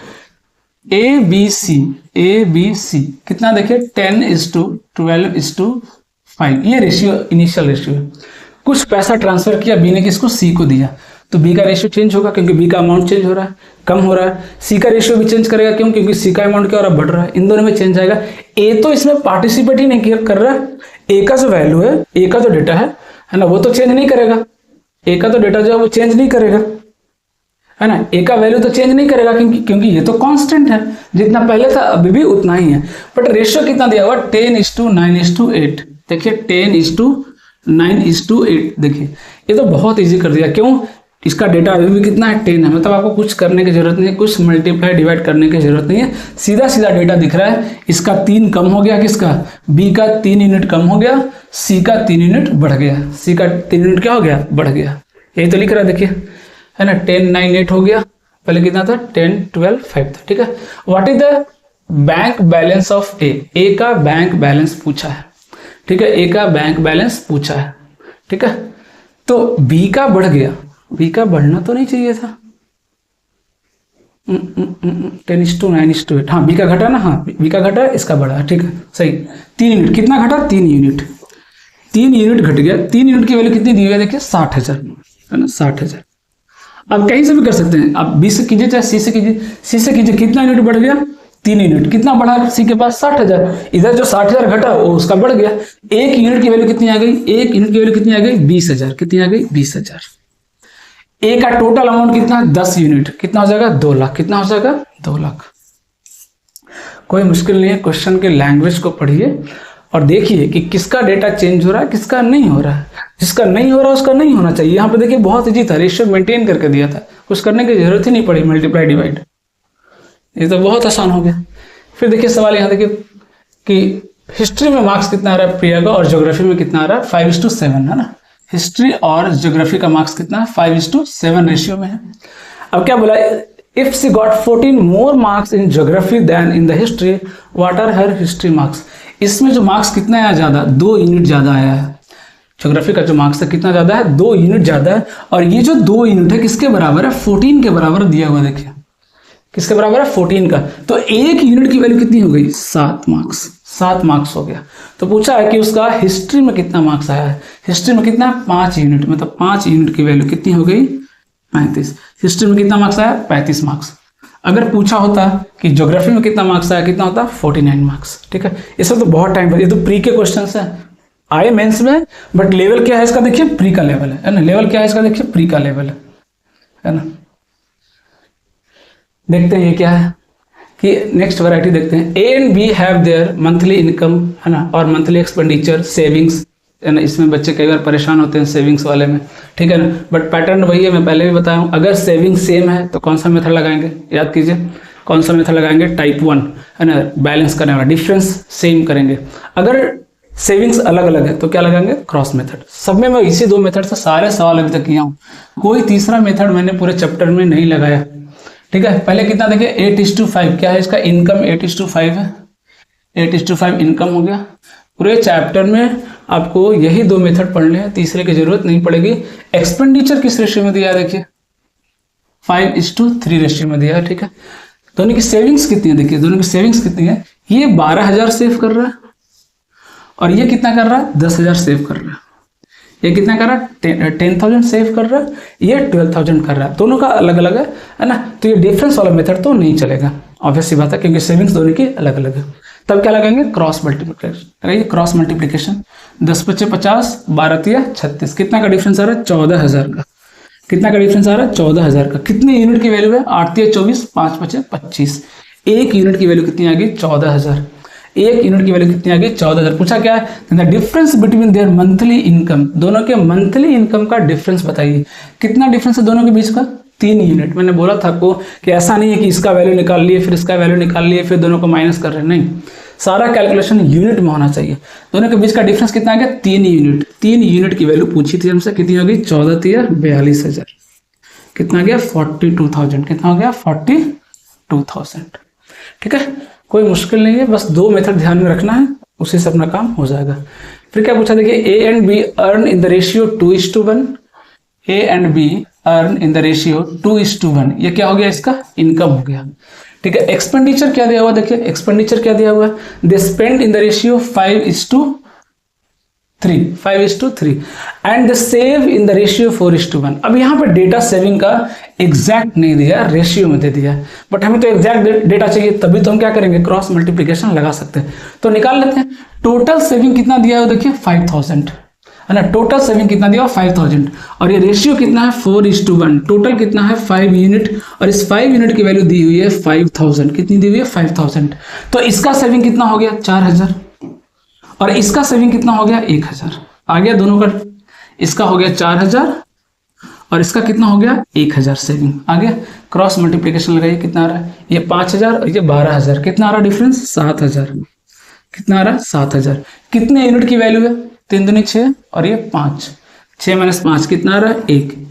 ए बी सी कितना देखिए 10:12:5, ये रेशियो इनिशियल रेशियो है। कुछ पैसा ट्रांसफर किया बी ने किसको, सी को दिया, तो बी का रेशियो चेंज होगा क्योंकि बी का अमाउंट चेंज हो रहा है, कम हो रहा है। सी का रेशियो भी चेंज करेगा, क्यों, क्योंकि सी का अमाउंट क्या हो रहा है, बढ़ रहा है। इन दोनों में चेंज आएगा। ए तो इसमें पार्टिसिपेट ही नहीं कर रहा है, ए का जो वैल्यू है, ए का जो डेटा है ना, वो तो चेंज नहीं करेगा, ए का तो डेटा जो है वो चेंज नहीं करेगा, है ना। ए का वैल्यू तो चेंज नहीं करेगा क्योंकि ये तो कांस्टेंट है, जितना पहले था अभी भी उतना ही है। बट रेशियो कितना दिया हुआ 10:9:8। देखिए 10:9:8, देखिए ये तो बहुत इजी कर दिया। क्यों, इसका डेटा अभी भी कितना है 10 है, मतलब आपको कुछ करने की जरूरत नहीं है, कुछ मल्टीप्लाई डिवाइड करने की जरूरत नहीं है, सीधा सीधा डेटा दिख रहा है। इसका 3 कम हो गया, किसका, बी का 3 यूनिट कम हो गया, सी का 3 यूनिट बढ़ गया, सी का 3 यूनिट क्या हो गया, बढ़ गया। यही तो लिख रहा है देखिए, है ना। 10:9:8 हो गया, पहले कितना था 10:12:5 था, ठीक है। What is the bank balance of A का बैंक बैलेंस पूछा है, ठीक है, ए का बैंक बैलेंस पूछा है, ठीक है। तो बी का बढ़ गया, बी का बढ़ना तो नहीं चाहिए था, 10:9:8। हाँ बी का घटा ना, हाँ बी का घटा, इसका बढ़ा, ठीक है सही। 3 यूनिट, कितना घटा 3 यूनिट, 3 यूनिट घट गया। 3 यूनिट की वैल्यू कितनी दी हुई है देखिए 60,000, है ना, 60,000। अब कहीं से भी कर सकते हैं, आप बी से कीजिए चाहे सी से कीजिए, सी से कीजिए, कितना यूनिट बढ़ गया 3 यूनिट, कितना बढ़ा सी के पास 60,000, इधर जो 60,000 घटा वो उसका बढ़ गया। 1 यूनिट की वैल्यू कितनी आ गई, 1 यूनिट की वैल्यू कितनी आ गई 20,000, कितनी आ गई 20,000। ए का टोटल अमाउंट कितना 10 यूनिट, कितना हो जाएगा 2 लाख, कितना हो जाएगा 2 लाख। कोई मुश्किल नहीं है, क्वेश्चन के लैंग्वेज को पढ़िए और देखिए कि किसका डेटा चेंज हो रहा है, किसका नहीं हो रहा है। जिसका नहीं हो रहा है उसका नहीं होना चाहिए। यहाँ पे देखिए बहुत इजी था, रेशियो मेंटेन करके दिया था, कुछ करने की जरूरत ही नहीं पड़ी, मल्टीप्लाई डिवाइड, ये तो बहुत आसान हो गया। फिर देखिए सवाल यहाँ देखिए कि हिस्ट्री में मार्क्स कितना आ रहा है प्रिया का और ज्योग्राफी में कितना आ रहा है 5:7, है ना। हिस्ट्री और ज्योग्राफी का मार्क्स कितना है 5:7 रेशियो में है। अब क्या बोला, if she got 14 more marks in geography than in the history, what are her history marks. इसमें जो मार्क्स कितना आया ज्यादा, 2 यूनिट ज्यादा आया है। ज्योग्राफी का जो मार्क्स है कितना ज्यादा है, 2 यूनिट ज्यादा है। और ये जो 2 यूनिट है किसके बराबर है, 14 के बराबर दिया हुआ, देखिए किसके बराबर है 14 का। तो 1 यूनिट की वैल्यू कितनी हो गई 7 मार्क्स, 7 मार्क्स हो गया। तो पूछा है कि उसका हिस्ट्री में कितना मार्क्स आया है, हिस्ट्री में कितना 5 यूनिट, मतलब 5 यूनिट की वैल्यू कितनी हो गई 35। हिस्ट्री में कितना मार्क्स आया 35 मार्क्स। अगर पूछा होता कि ज्योग्राफी में कितना मार्क्स आया, कितना होता 49 मार्क्स, ठीक है। इसमें तो बहुत टाइम, ये तो प्री के क्वेश्चन है, आए मेंस में, बट लेवल क्या है इसका देखिए प्री का लेवल है ना, लेवल क्या है इसका देखिए प्री का लेवल है ना। देखते हैं ये क्या है कि नेक्स्ट वैरायटी देखते हैं। A and B have their monthly income, है ना, और मंथली एक्सपेंडिचर, सेविंग्स, है ना। इसमें बच्चे कई बार परेशान होते हैं सेविंग्स वाले में, ठीक है ना, बट पैटर्न वही है, मैं पहले भी बताया हूँ। अगर सेविंग सेम है तो कौन सा मेथड लगाएंगे, याद कीजिए कौन सा मेथड लगाएंगे, टाइप 1 है ना, बैलेंस करने वाला, डिफरेंस सेम करेंगे। अगर सेविंग्स अलग अलग है तो क्या लगाएंगे, क्रॉस मेथड। सब में मैं इसी 2 मेथड से सारे सवाल अभी तक किया हूँ, कोई तीसरा मेथड मैंने पूरे चैप्टर में नहीं लगाया। ठीक है, पहले कितना देखिए 8:5 क्या है इसका, इनकम 8:5 है, 8:5 इनकम हो गया। पूरे चैप्टर में आपको यही 2 मेथड पढ़ने हैं, तीसरे की जरूरत नहीं पड़ेगी। एक्सपेंडिचर किस रेशियो में दिया है, देखिए 5:3 रेशियो में दिया है। ठीक है, दोनों की सेविंग्स कितनी है, देखिए दोनों की सेविंग्स कितनी है, ये 12,000 सेव कर रहा है और ये कितना कर रहा है, 10,000 सेव कर रहा है। ये कितना कर रहा है, 10,000 सेव कर रहा है, ये 12,000 कर रहा है। दोनों का अलग अलग है ना, तो ये डिफरेंस वाला मेथड तो नहीं चलेगा, ऑब्वियस सी बात है, क्योंकि सेविंग्स दोनों की अलग अलग है। तब क्या लगाएंगे, क्रॉस मल्टीप्लिकेशन लगाइए, क्रॉस मल्टीप्लिकेशन। 10×5 = 50, 12×3 = 36, कितना का डिफरेंस आ रहा है, 14,000 का। कितना का डिफरेंस आ रहा है, 14,000 का। कितने यूनिट की वैल्यू है, 8×3 = 24, 5×5 = 25। एक यूनिट की वैल्यू कितनी आ गई, 14,000। एक यूनिट की वैल्यू कितनी आ गई, 14,000। पूछा क्या है, the difference between their monthly income, दोनों के मंथली इनकम का डिफरेंस बताइए। कितना डिफरेंस है दोनों के बीच का, 3 यूनिट। मैंने बोला था आपको कि ऐसा नहीं है कि इसका वैल्यू निकाल लिए फिर इसका वैल्यू निकाल लिए फिर दोनों को माइनस कर रहे हैं, नहीं, सारा कैलकुलेशन यूनिट में होना चाहिए। दोनों के बीच का डिफरेंस कितना आ गया, 3 यूनिट। 3 यूनिट की वैल्यू पूछी थी हमसे, कितनी हो गई, 14×3 = 42,000। कितना गया, 42,000। कितना हो गया, 42,000। ठीक है, कोई मुश्किल नहीं है, बस 2 मेथड ध्यान में रखना है, उसी से अपना काम हो जाएगा। फिर क्या पूछा, देखिए ए and be earn in the ratio 2:1। A and be earn in the ratio 2:1। ये क्या हो गया, इसका इनकम हो गया। ठीक है, एक्सपेंडिचर क्या दिया हुआ, देखिए एक्सपेंडिचर क्या दिया हुआ है, they spend in the ratio 5:3 and they save in the ratio 4:1। अब यहाँ पे डेटा सेविंग का एग्जैक्ट नहीं दिया, रेशियो में दे दिया, बट हमें तो एग्जैक्ट डेटा चाहिए, तभी तो हम क्या करेंगे, क्रॉस मल्टीप्लिकेशन लगा सकते हैं। तो निकाल लेते हैं, टोटल सेविंग कितना दिया है, देखिए 5,000 है ना, टोटल सेविंग कितना दिया, 5,000, और ये रेशियो कितना है, 4:1। टोटल कितना है, 5 यूनिट, और इस 5 यूनिट की वैल्यू दी हुई है 5,000। कितनी दी हुई है, 5,000। तो इसका सेविंग कितना हो गया, 4,000, और इसका सेविंग कितना हो गया, 1,000। आ गया दोनों का, इसका हो गया 4,000 और इसका कितना हो गया, 1,000 सेविंग आ गया। क्रॉस मल्टीप्लिकेशन लगाइए, कितना आ रहा है, ये 5,000 और ये 12,000, कितना आ रहा डिफरेंस, 7,000। कितना आ रहा है, 7,000। कितने यूनिट की वैल्यू है, 3 दूनी 6 और ये 5, 6 - 5 कितना आ रहा है,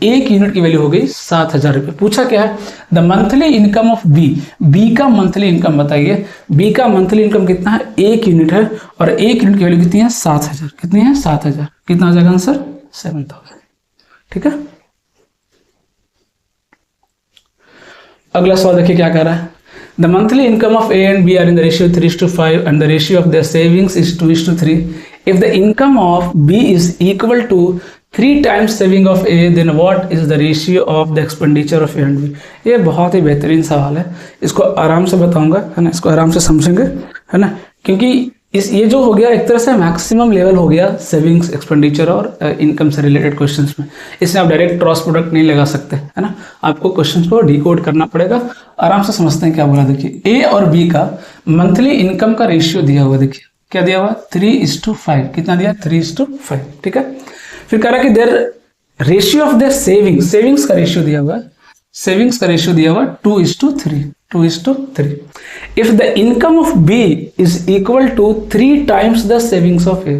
1 यूनिट की वैल्यू हो गई 7,000 रुपये। पूछा क्या है, the monthly income of B, B का मंथली इनकम बताइए। बी का मंथली इनकम कितना है, 1 यूनिट है, और 1 यूनिट की वैल्यू कितनी है, 7,000। कितनी है, 7,000। कितना आ जाएगा आंसर, 7,000। ठीक है, अगला सवाल देखिए क्या कह रहा है, the monthly income of A and B are in the ratio 3:5 and the ratio of their savings is 2:3। If the income of B is equal to 3 times saving of A, then what is the ratio of the expenditure of A and B. ये बहुत ही बेहतरीन सवाल है, इसको आराम से बताऊंगा है ना, इसको आराम से समझेंगे है ना, क्योंकि ये जो हो गया एक तरह से मैक्सिमम लेवल हो गया सेविंग्स, एक्सपेंडिचर और इनकम से रिलेटेड क्वेश्चंस में। इसमें आप डायरेक्ट क्रॉस प्रोडक्ट नहीं लगा सकते है ना, आपको क्वेश्चंस को डिकोड करना पड़ेगा। आराम से समझते हैं क्या बोला, देखिए ए और बी का मंथली इनकम का रेशियो दिया हुआ, देखिए क्या दिया हुआ, 3:5। कितना दिया, 3:5। ठीक है, फिर कह रहा कि their ratio of their savings का रेशियो दिया हुआ है, सेविंग्स का रेशियो दिया हुआ 2:3। If the income of B is equal to 3 times the savings of A.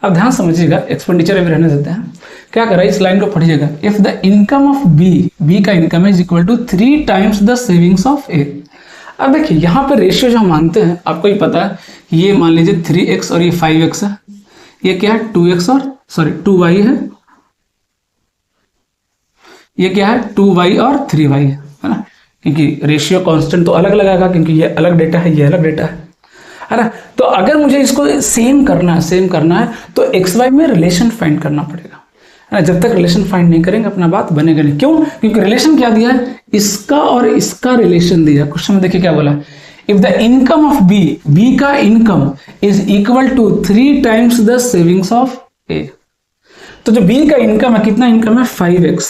अब ध्यान समझिएगा, एक्सपेंडिचर अभी रहने देते हैं, क्या कर रहा है, इस लाइन को पढ़िएगा। If the income of B का income is equal to 3 times the savings of A. अब देखिए यहाँ पे रेशियो जो हम मानते हैं, आपको ही पता है, ये मान लीजिए 3x और ये 5x है, ये क्या है 2x और 2y है, ये क्या है 2y और 3y है ना, क्योंकि रेशियो कांस्टेंट तो अलग लगाएगा, क्योंकि ये अलग डेटा है, ये अलग डेटा है ना। तो अगर मुझे इसको सेम करना है तो एक्स वाई में रिलेशन फाइंड करना पड़ेगा है ना। जब तक रिलेशन फाइंड नहीं करेंगे अपना बात बनेगा नहीं। क्यों, क्योंकि रिलेशन क्या दिया है, इसका और इसका रिलेशन दिया। क्वेश्चन में देखिए क्या बोला है, if the income of B का income is equal to 3 times the savings of A. तो जो बी का इनकम है, कितना इनकम है 5x,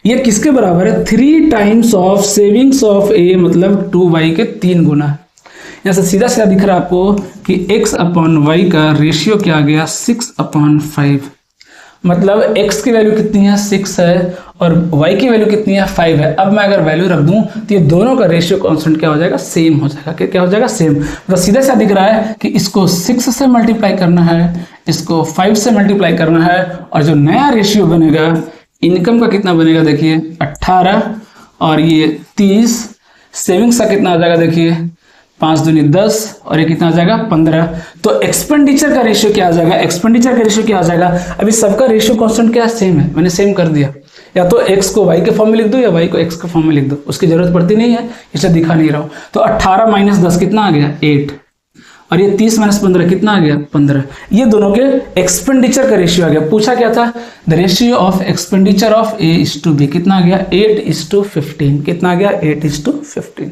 ये किसके बराबर है 3 times ऑफ सेविंग्स ऑफ ए, मतलब 2y के 3 गुना है। यहां से सीधा सीधा दिख रहा है आपको कि x/y का रेशियो क्या आ गया 6/5। मतलब x की वैल्यू कितनी है 6 है और y की वैल्यू कितनी है 5 है। अब मैं अगर वैल्यू रख दूं तो ये दोनों का रेशियो कांस्टेंट क्या हो जाएगा, सेम हो जाएगा। क्या हो जाएगा, सेम। मतलब सीधा सा दिख रहा है कि इसको 6 से मल्टीप्लाई करना है, इसको 5 से मल्टीप्लाई करना है, और जो नया रेशियो बनेगा इनकम का कितना बनेगा, देखिए 18 और ये 30। सेविंग्स का कितना आ जाएगा, देखिए 5 दूनी 10 और ये कितना आ जाएगा 15। तो एक्सपेंडिचर का रेशियो क्या आ जाएगा, एक्सपेंडिचर का रेशियो क्या आ जाएगा। अभी सबका रेशियो कांस्टेंट क्या सेम है, मैंने सेम कर दिया। या तो x को y के फॉर्म में लिख दो या y को x के फॉर्म में लिख दो, उसकी जरूरत पड़ती नहीं है, इसलिए दिखा नहीं रहा हूं। तो 18 माइनस 10 कितना आ गया 8 और ये 30 माइनस 15 कितना आ गया 15। ये दोनों के एक्सपेंडिचर का रेशियो आ गया। पूछा क्या था, the ratio of expenditure of A:B कितना आ गया 8:15। कितना आ गया 8:15।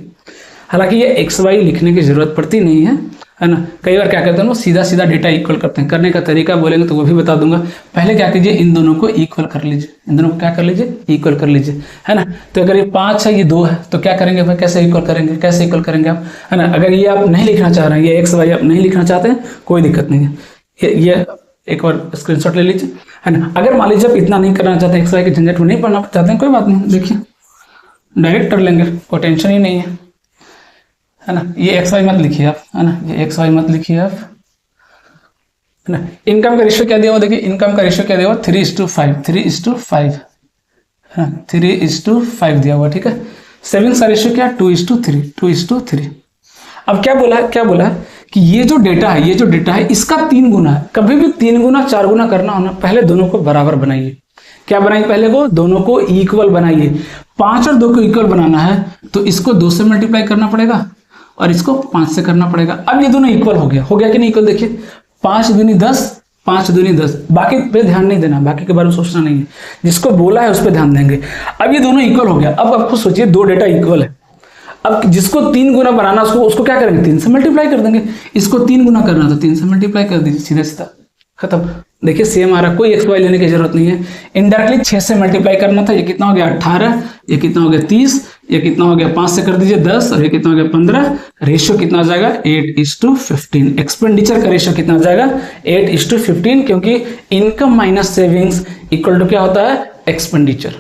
हालांकि ये एक्स वाई लिखने की जरूरत पड़ती नहीं है ना। कई बार क्या करते हैं वो सीधा सीधा डेटा इक्वल करते हैं। करने का तरीका बोलेंगे तो वो भी बता दूंगा। पहले क्या कीजिए, इन दोनों को इक्वल कर लीजिए, इन दोनों को क्या कर लीजिए, इक्वल कर लीजिए, है ना। तो अगर ये 5 है ये 2 है तो क्या करेंगे भाई, कैसे इक्वल करेंगे, कैसे इक्वल करेंगे आप, है ना। अगर ये आप नहीं लिखना चाह रहे हैं, ये एक्स वाई आप नहीं लिखना चाहते हैं, कोई दिक्कत नहीं है, ये एक बार स्क्रीनशॉट ले लीजिए, है ना। अगर मान लीजिए आप इतना नहीं करना चाहते, एक्स वाई के झंझट में नहीं पढ़ना चाहते हैं, कोई बात नहीं, देखिए डायरेक्ट कर लेंगे, कोई टेंशन ही नहीं है ना। ये एक्स वाई मत लिखिए आप, है ना, ये एक्स वाई मत लिखिए आप, है ना। इनकम का रेशियो क्या दिया हुआ, देखिए इनकम का रेशियो क्या दिया हुआ 3:5, 3:5, हाँ 3:5 दिया हुआ, ठीक है। सेविंग्स का रेशियो क्या 2:3, 2:3। अब क्या बोला है कि ये जो डेटा है इसका 3 गुना है। कभी भी 3 गुना 4 गुना करना होना, पहले दोनों को बराबर बनाइए। क्या बनाइए, पहले को दोनों को इक्वल बनाइए। 5 और 2 को इक्वल बनाना है तो इसको 2 से मल्टीप्लाई करना पड़ेगा और इसको 5 से करना पड़ेगा। अब ये दोनों इक्वल हो गया कि नहीं इक्वल, देखिए 5 दूनी 10, 5 दूनी 10। बाकी पे ध्यान नहीं देना, बाकी के बारे में सोचना नहीं है, जिसको बोला है उस पर ध्यान देंगे। अब ये दोनों इक्वल हो गया। अब आपको सोचिए 2 डेटा इक्वल है। अब जिसको 3 गुना बनाना उसको क्या करेंगे, 3 से मल्टीप्लाई कर देंगे। इसको 3 गुना करना तो 3 से मल्टीप्लाई कर दीजिए, सीधा सीधा खत्म। देखिए सेम आ रहा, कोई एक्स वाई लेने की जरूरत नहीं है। इनडायरेक्टली 6 से मल्टीप्लाई करना था, ये कितना हो गया 18, ये कितना हो गया 30, ये कितना हो गया 5 से कर दीजिए 10 और ये कितना हो गया 15। रेशियो कितना आ जाएगा 8:15। एक्सपेंडिचर का रेशियो कितना आ जाएगा 8:15, क्योंकि income minus savings equal to क्या होता है एक्सपेंडिचर,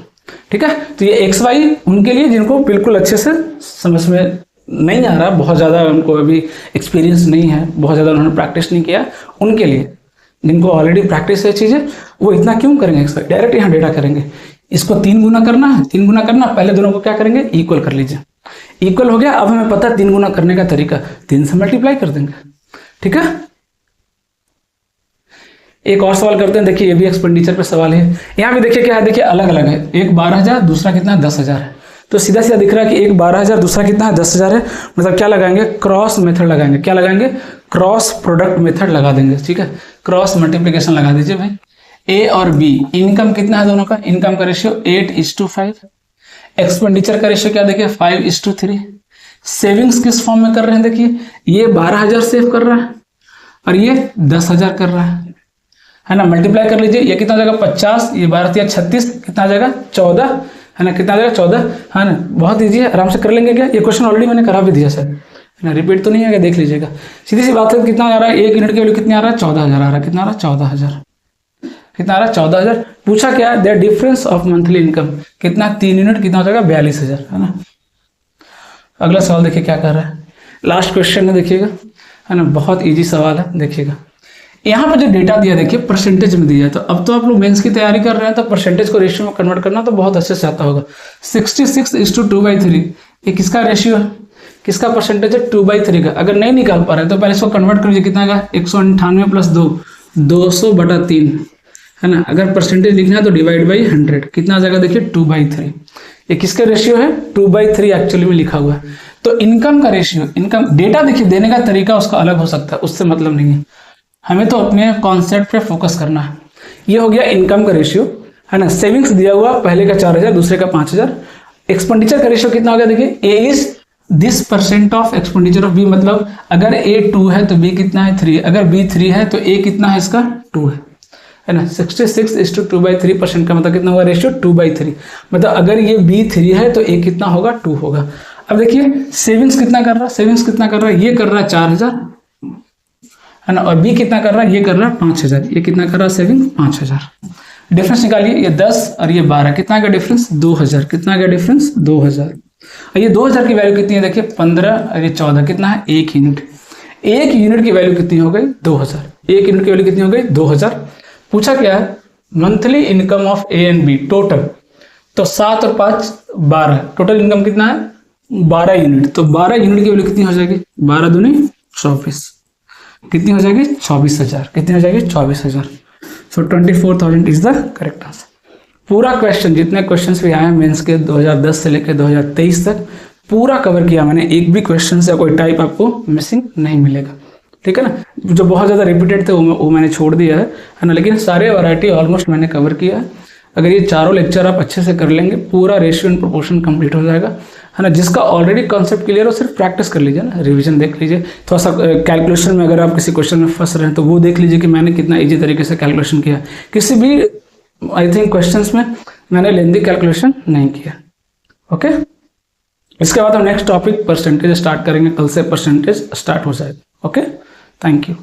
ठीक है। तो ये एक्स वाई उनके लिए जिनको बिल्कुल अच्छे से समझ में नहीं आ रहा, बहुत ज़्यादा उनको अभी एक्सपीरियंस नहीं है, बहुत ज़्यादा उन्होंने प्रैक्टिस नहीं किया, उनके लिए। जिनको ऑलरेडी प्रैक्टिस है चीज़ें, वो इतना क्यों करेंगे एक्स वाई, डायरेक्ट यहाँ डेटा करेंगे। इसको 3 गुना करना है, 3 गुना करना, पहले दोनों को क्या करेंगे इक्वल कर लीजिए। इक्वल हो गया, अब हमें पता है 3 गुना करने का तरीका, 3 से मल्टीप्लाई कर देंगे, ठीक है। एक और सवाल करते हैं, देखिए ये भी एक्सपेंडिचर पे सवाल है। यहाँ भी देखिए क्या है, देखिए अलग अलग है, एक 12,000 दूसरा कितना है 10,000 है। तो सीधा सीधा दिख रहा है कि एक 12,000 दूसरा कितना है 10,000 है। मतलब क्या लगाएंगे, क्रॉस मेथड लगाएंगे। क्या लगाएंगे, क्रॉस प्रोडक्ट मेथड लगा देंगे, ठीक है। क्रॉस मल्टीप्लिकेशन लगा दीजिए भाई। ए और बी इनकम कितना है दोनों का, इनकम का रेशियो 8:5। एक्सपेंडिचर का रेशियो क्या देखिए 5:3। सेविंग्स किस फॉर्म में कर रहे हैं, देखिए ये 12,000 सेव कर रहा है और ये 10,000 कर रहा है ना। मल्टीप्लाई कर लीजिए, ये कितना हो जाएगा 50, ये 12 36, कितना आ जाएगा 14, है ना। कितना आ जाएगा 14, है ना। बहुत ईजी है, आराम से कर लेंगे। क्या ये क्वेश्चन ऑलरेडी मैंने करा भी दिया सर, है ना, रिपीट तो नहीं है, देख लीजिएगा। सीधी सी बात है, कितना आ रहा है, 1 यूनिट की वैल्यू कितनी आ रहा है 14,000 आ रहा है। कितना आ रहा है 14,000, कितना आ रहा है 14,000। पूछा क्या, the difference of monthly income कितना, 3 यूनिट, कितना हो जाएगा 42,000, है ना। अगला सवाल देखिए क्या कर रहा है, लास्ट क्वेश्चन है, देखिएगा, है ना। बहुत ईजी सवाल है, देखिएगा। यहाँ पर जो डेटा दिया देखिए परसेंटेज में दिया है। तो अब तो आप लोग मेंस की तैयारी कर रहे हैं तो परसेंटेज को रेशियो में कन्वर्ट करना तो बहुत अच्छे से आता होगा। 66:2/3 ये किसका रेशियो है, किसका परसेंटेज है 2/3 का। अगर नहीं निकाल पा रहे तो पहले इसको कन्वर्ट करिए, कितना आएगा 198 + 2 200/3, है ना। अगर परसेंटेज लिखना है तो डिवाइड बाई 100, कितना आ जाएगा देखिए 2/3। ये किसका रेशियो है 2/3 एक्चुअली में लिखा हुआ है। तो इनकम का रेशियो, इनकम डेटा देखिए देने का तरीका उसका अलग हो सकता है, उससे मतलब नहीं है, हमें तो अपने कॉन्सेप्ट पे फोकस करना है। ये हो गया इनकम का रेशियो, है ना। सेविंग्स दिया हुआ, पहले का 4,000 दूसरे का 5,000। एक्सपेंडिचर का रेशियो कितना हो गया देखिए, A is this % of expenditure of B. मतलब अगर ए 2 है तो बी कितना है 3, अगर बी 3 है तो ए कितना है इसका 2 है ना। 66:2/3% का मतलब कितना होगा रेशियो 2/3। मतलब अगर ये बी 3 है तो ए कितना होगा 2 होगा। अब देखिए सेविंग्स कितना कर रहा है, सेविंग्स कितना कर रहा है, ये कर रहा है 4,000, है ना। और बी कितना कर रहा है, ये कर रहा है 5,000। ये कितना कर रहा है सेविंग 5,000, डिफरेंस निकालिए, ये 10 और ये 12, कितना का डिफरेंस 2000, कितना का डिफरेंस 2000। और ये 2000 की वैल्यू कितनी है देखिए 15 और ये 14, कितना है 1 यूनिट। 1 यूनिट की वैल्यू कितनी हो गई 2000, 1 यूनिट की वैल्यू कितनी हो गई 2000। पूछा क्या है monthly income of A and B total, तो 7 और 5 12, टोटल इनकम कितना है 12 यूनिट। तो 12 यूनिट की वैल्यू कितनी हो जाएगी 12 दूनी 24, कितनी हो जाएगी 24,000, कितनी हो जाएगी 24,000। सो 24,000 इज द करेक्ट आंसर। पूरा क्वेश्चन जितने क्वेश्चंस भी आए हैं मेंस के 2010 से लेकर 2023 तक पूरा कवर किया मैंने, एक भी क्वेश्चन से कोई टाइप आपको मिसिंग नहीं मिलेगा, ठीक है ना। जो बहुत ज़्यादा रिपीटेड थे वो मैंने छोड़ दिया है ना, लेकिन सारे वैरायटी ऑलमोस्ट मैंने कवर किया है। अगर ये चारों लेक्चर आप अच्छे से कर लेंगे पूरा रेशियो एंड प्रोपोर्शन कंप्लीट हो जाएगा, है ना। जिसका ऑलरेडी कॉन्सेप्ट क्लियर हो सिर्फ प्रैक्टिस कर लीजिए ना, रिवीजन देख लीजिए। थोड़ा सा कैलकुलेशन में अगर आप किसी क्वेश्चन में फंस रहे हैं तो वो देख लीजिए कि मैंने कितना इजी तरीके से कैलकुलेशन किया। किसी भी आई थिंक क्वेश्चंस में मैंने लेंदी कैलकुलेशन नहीं किया। ओके, इसके बाद हम नेक्स्ट टॉपिक परसेंटेज स्टार्ट करेंगे, कल से परसेंटेज स्टार्ट हो जाएगा। Okay, thank you.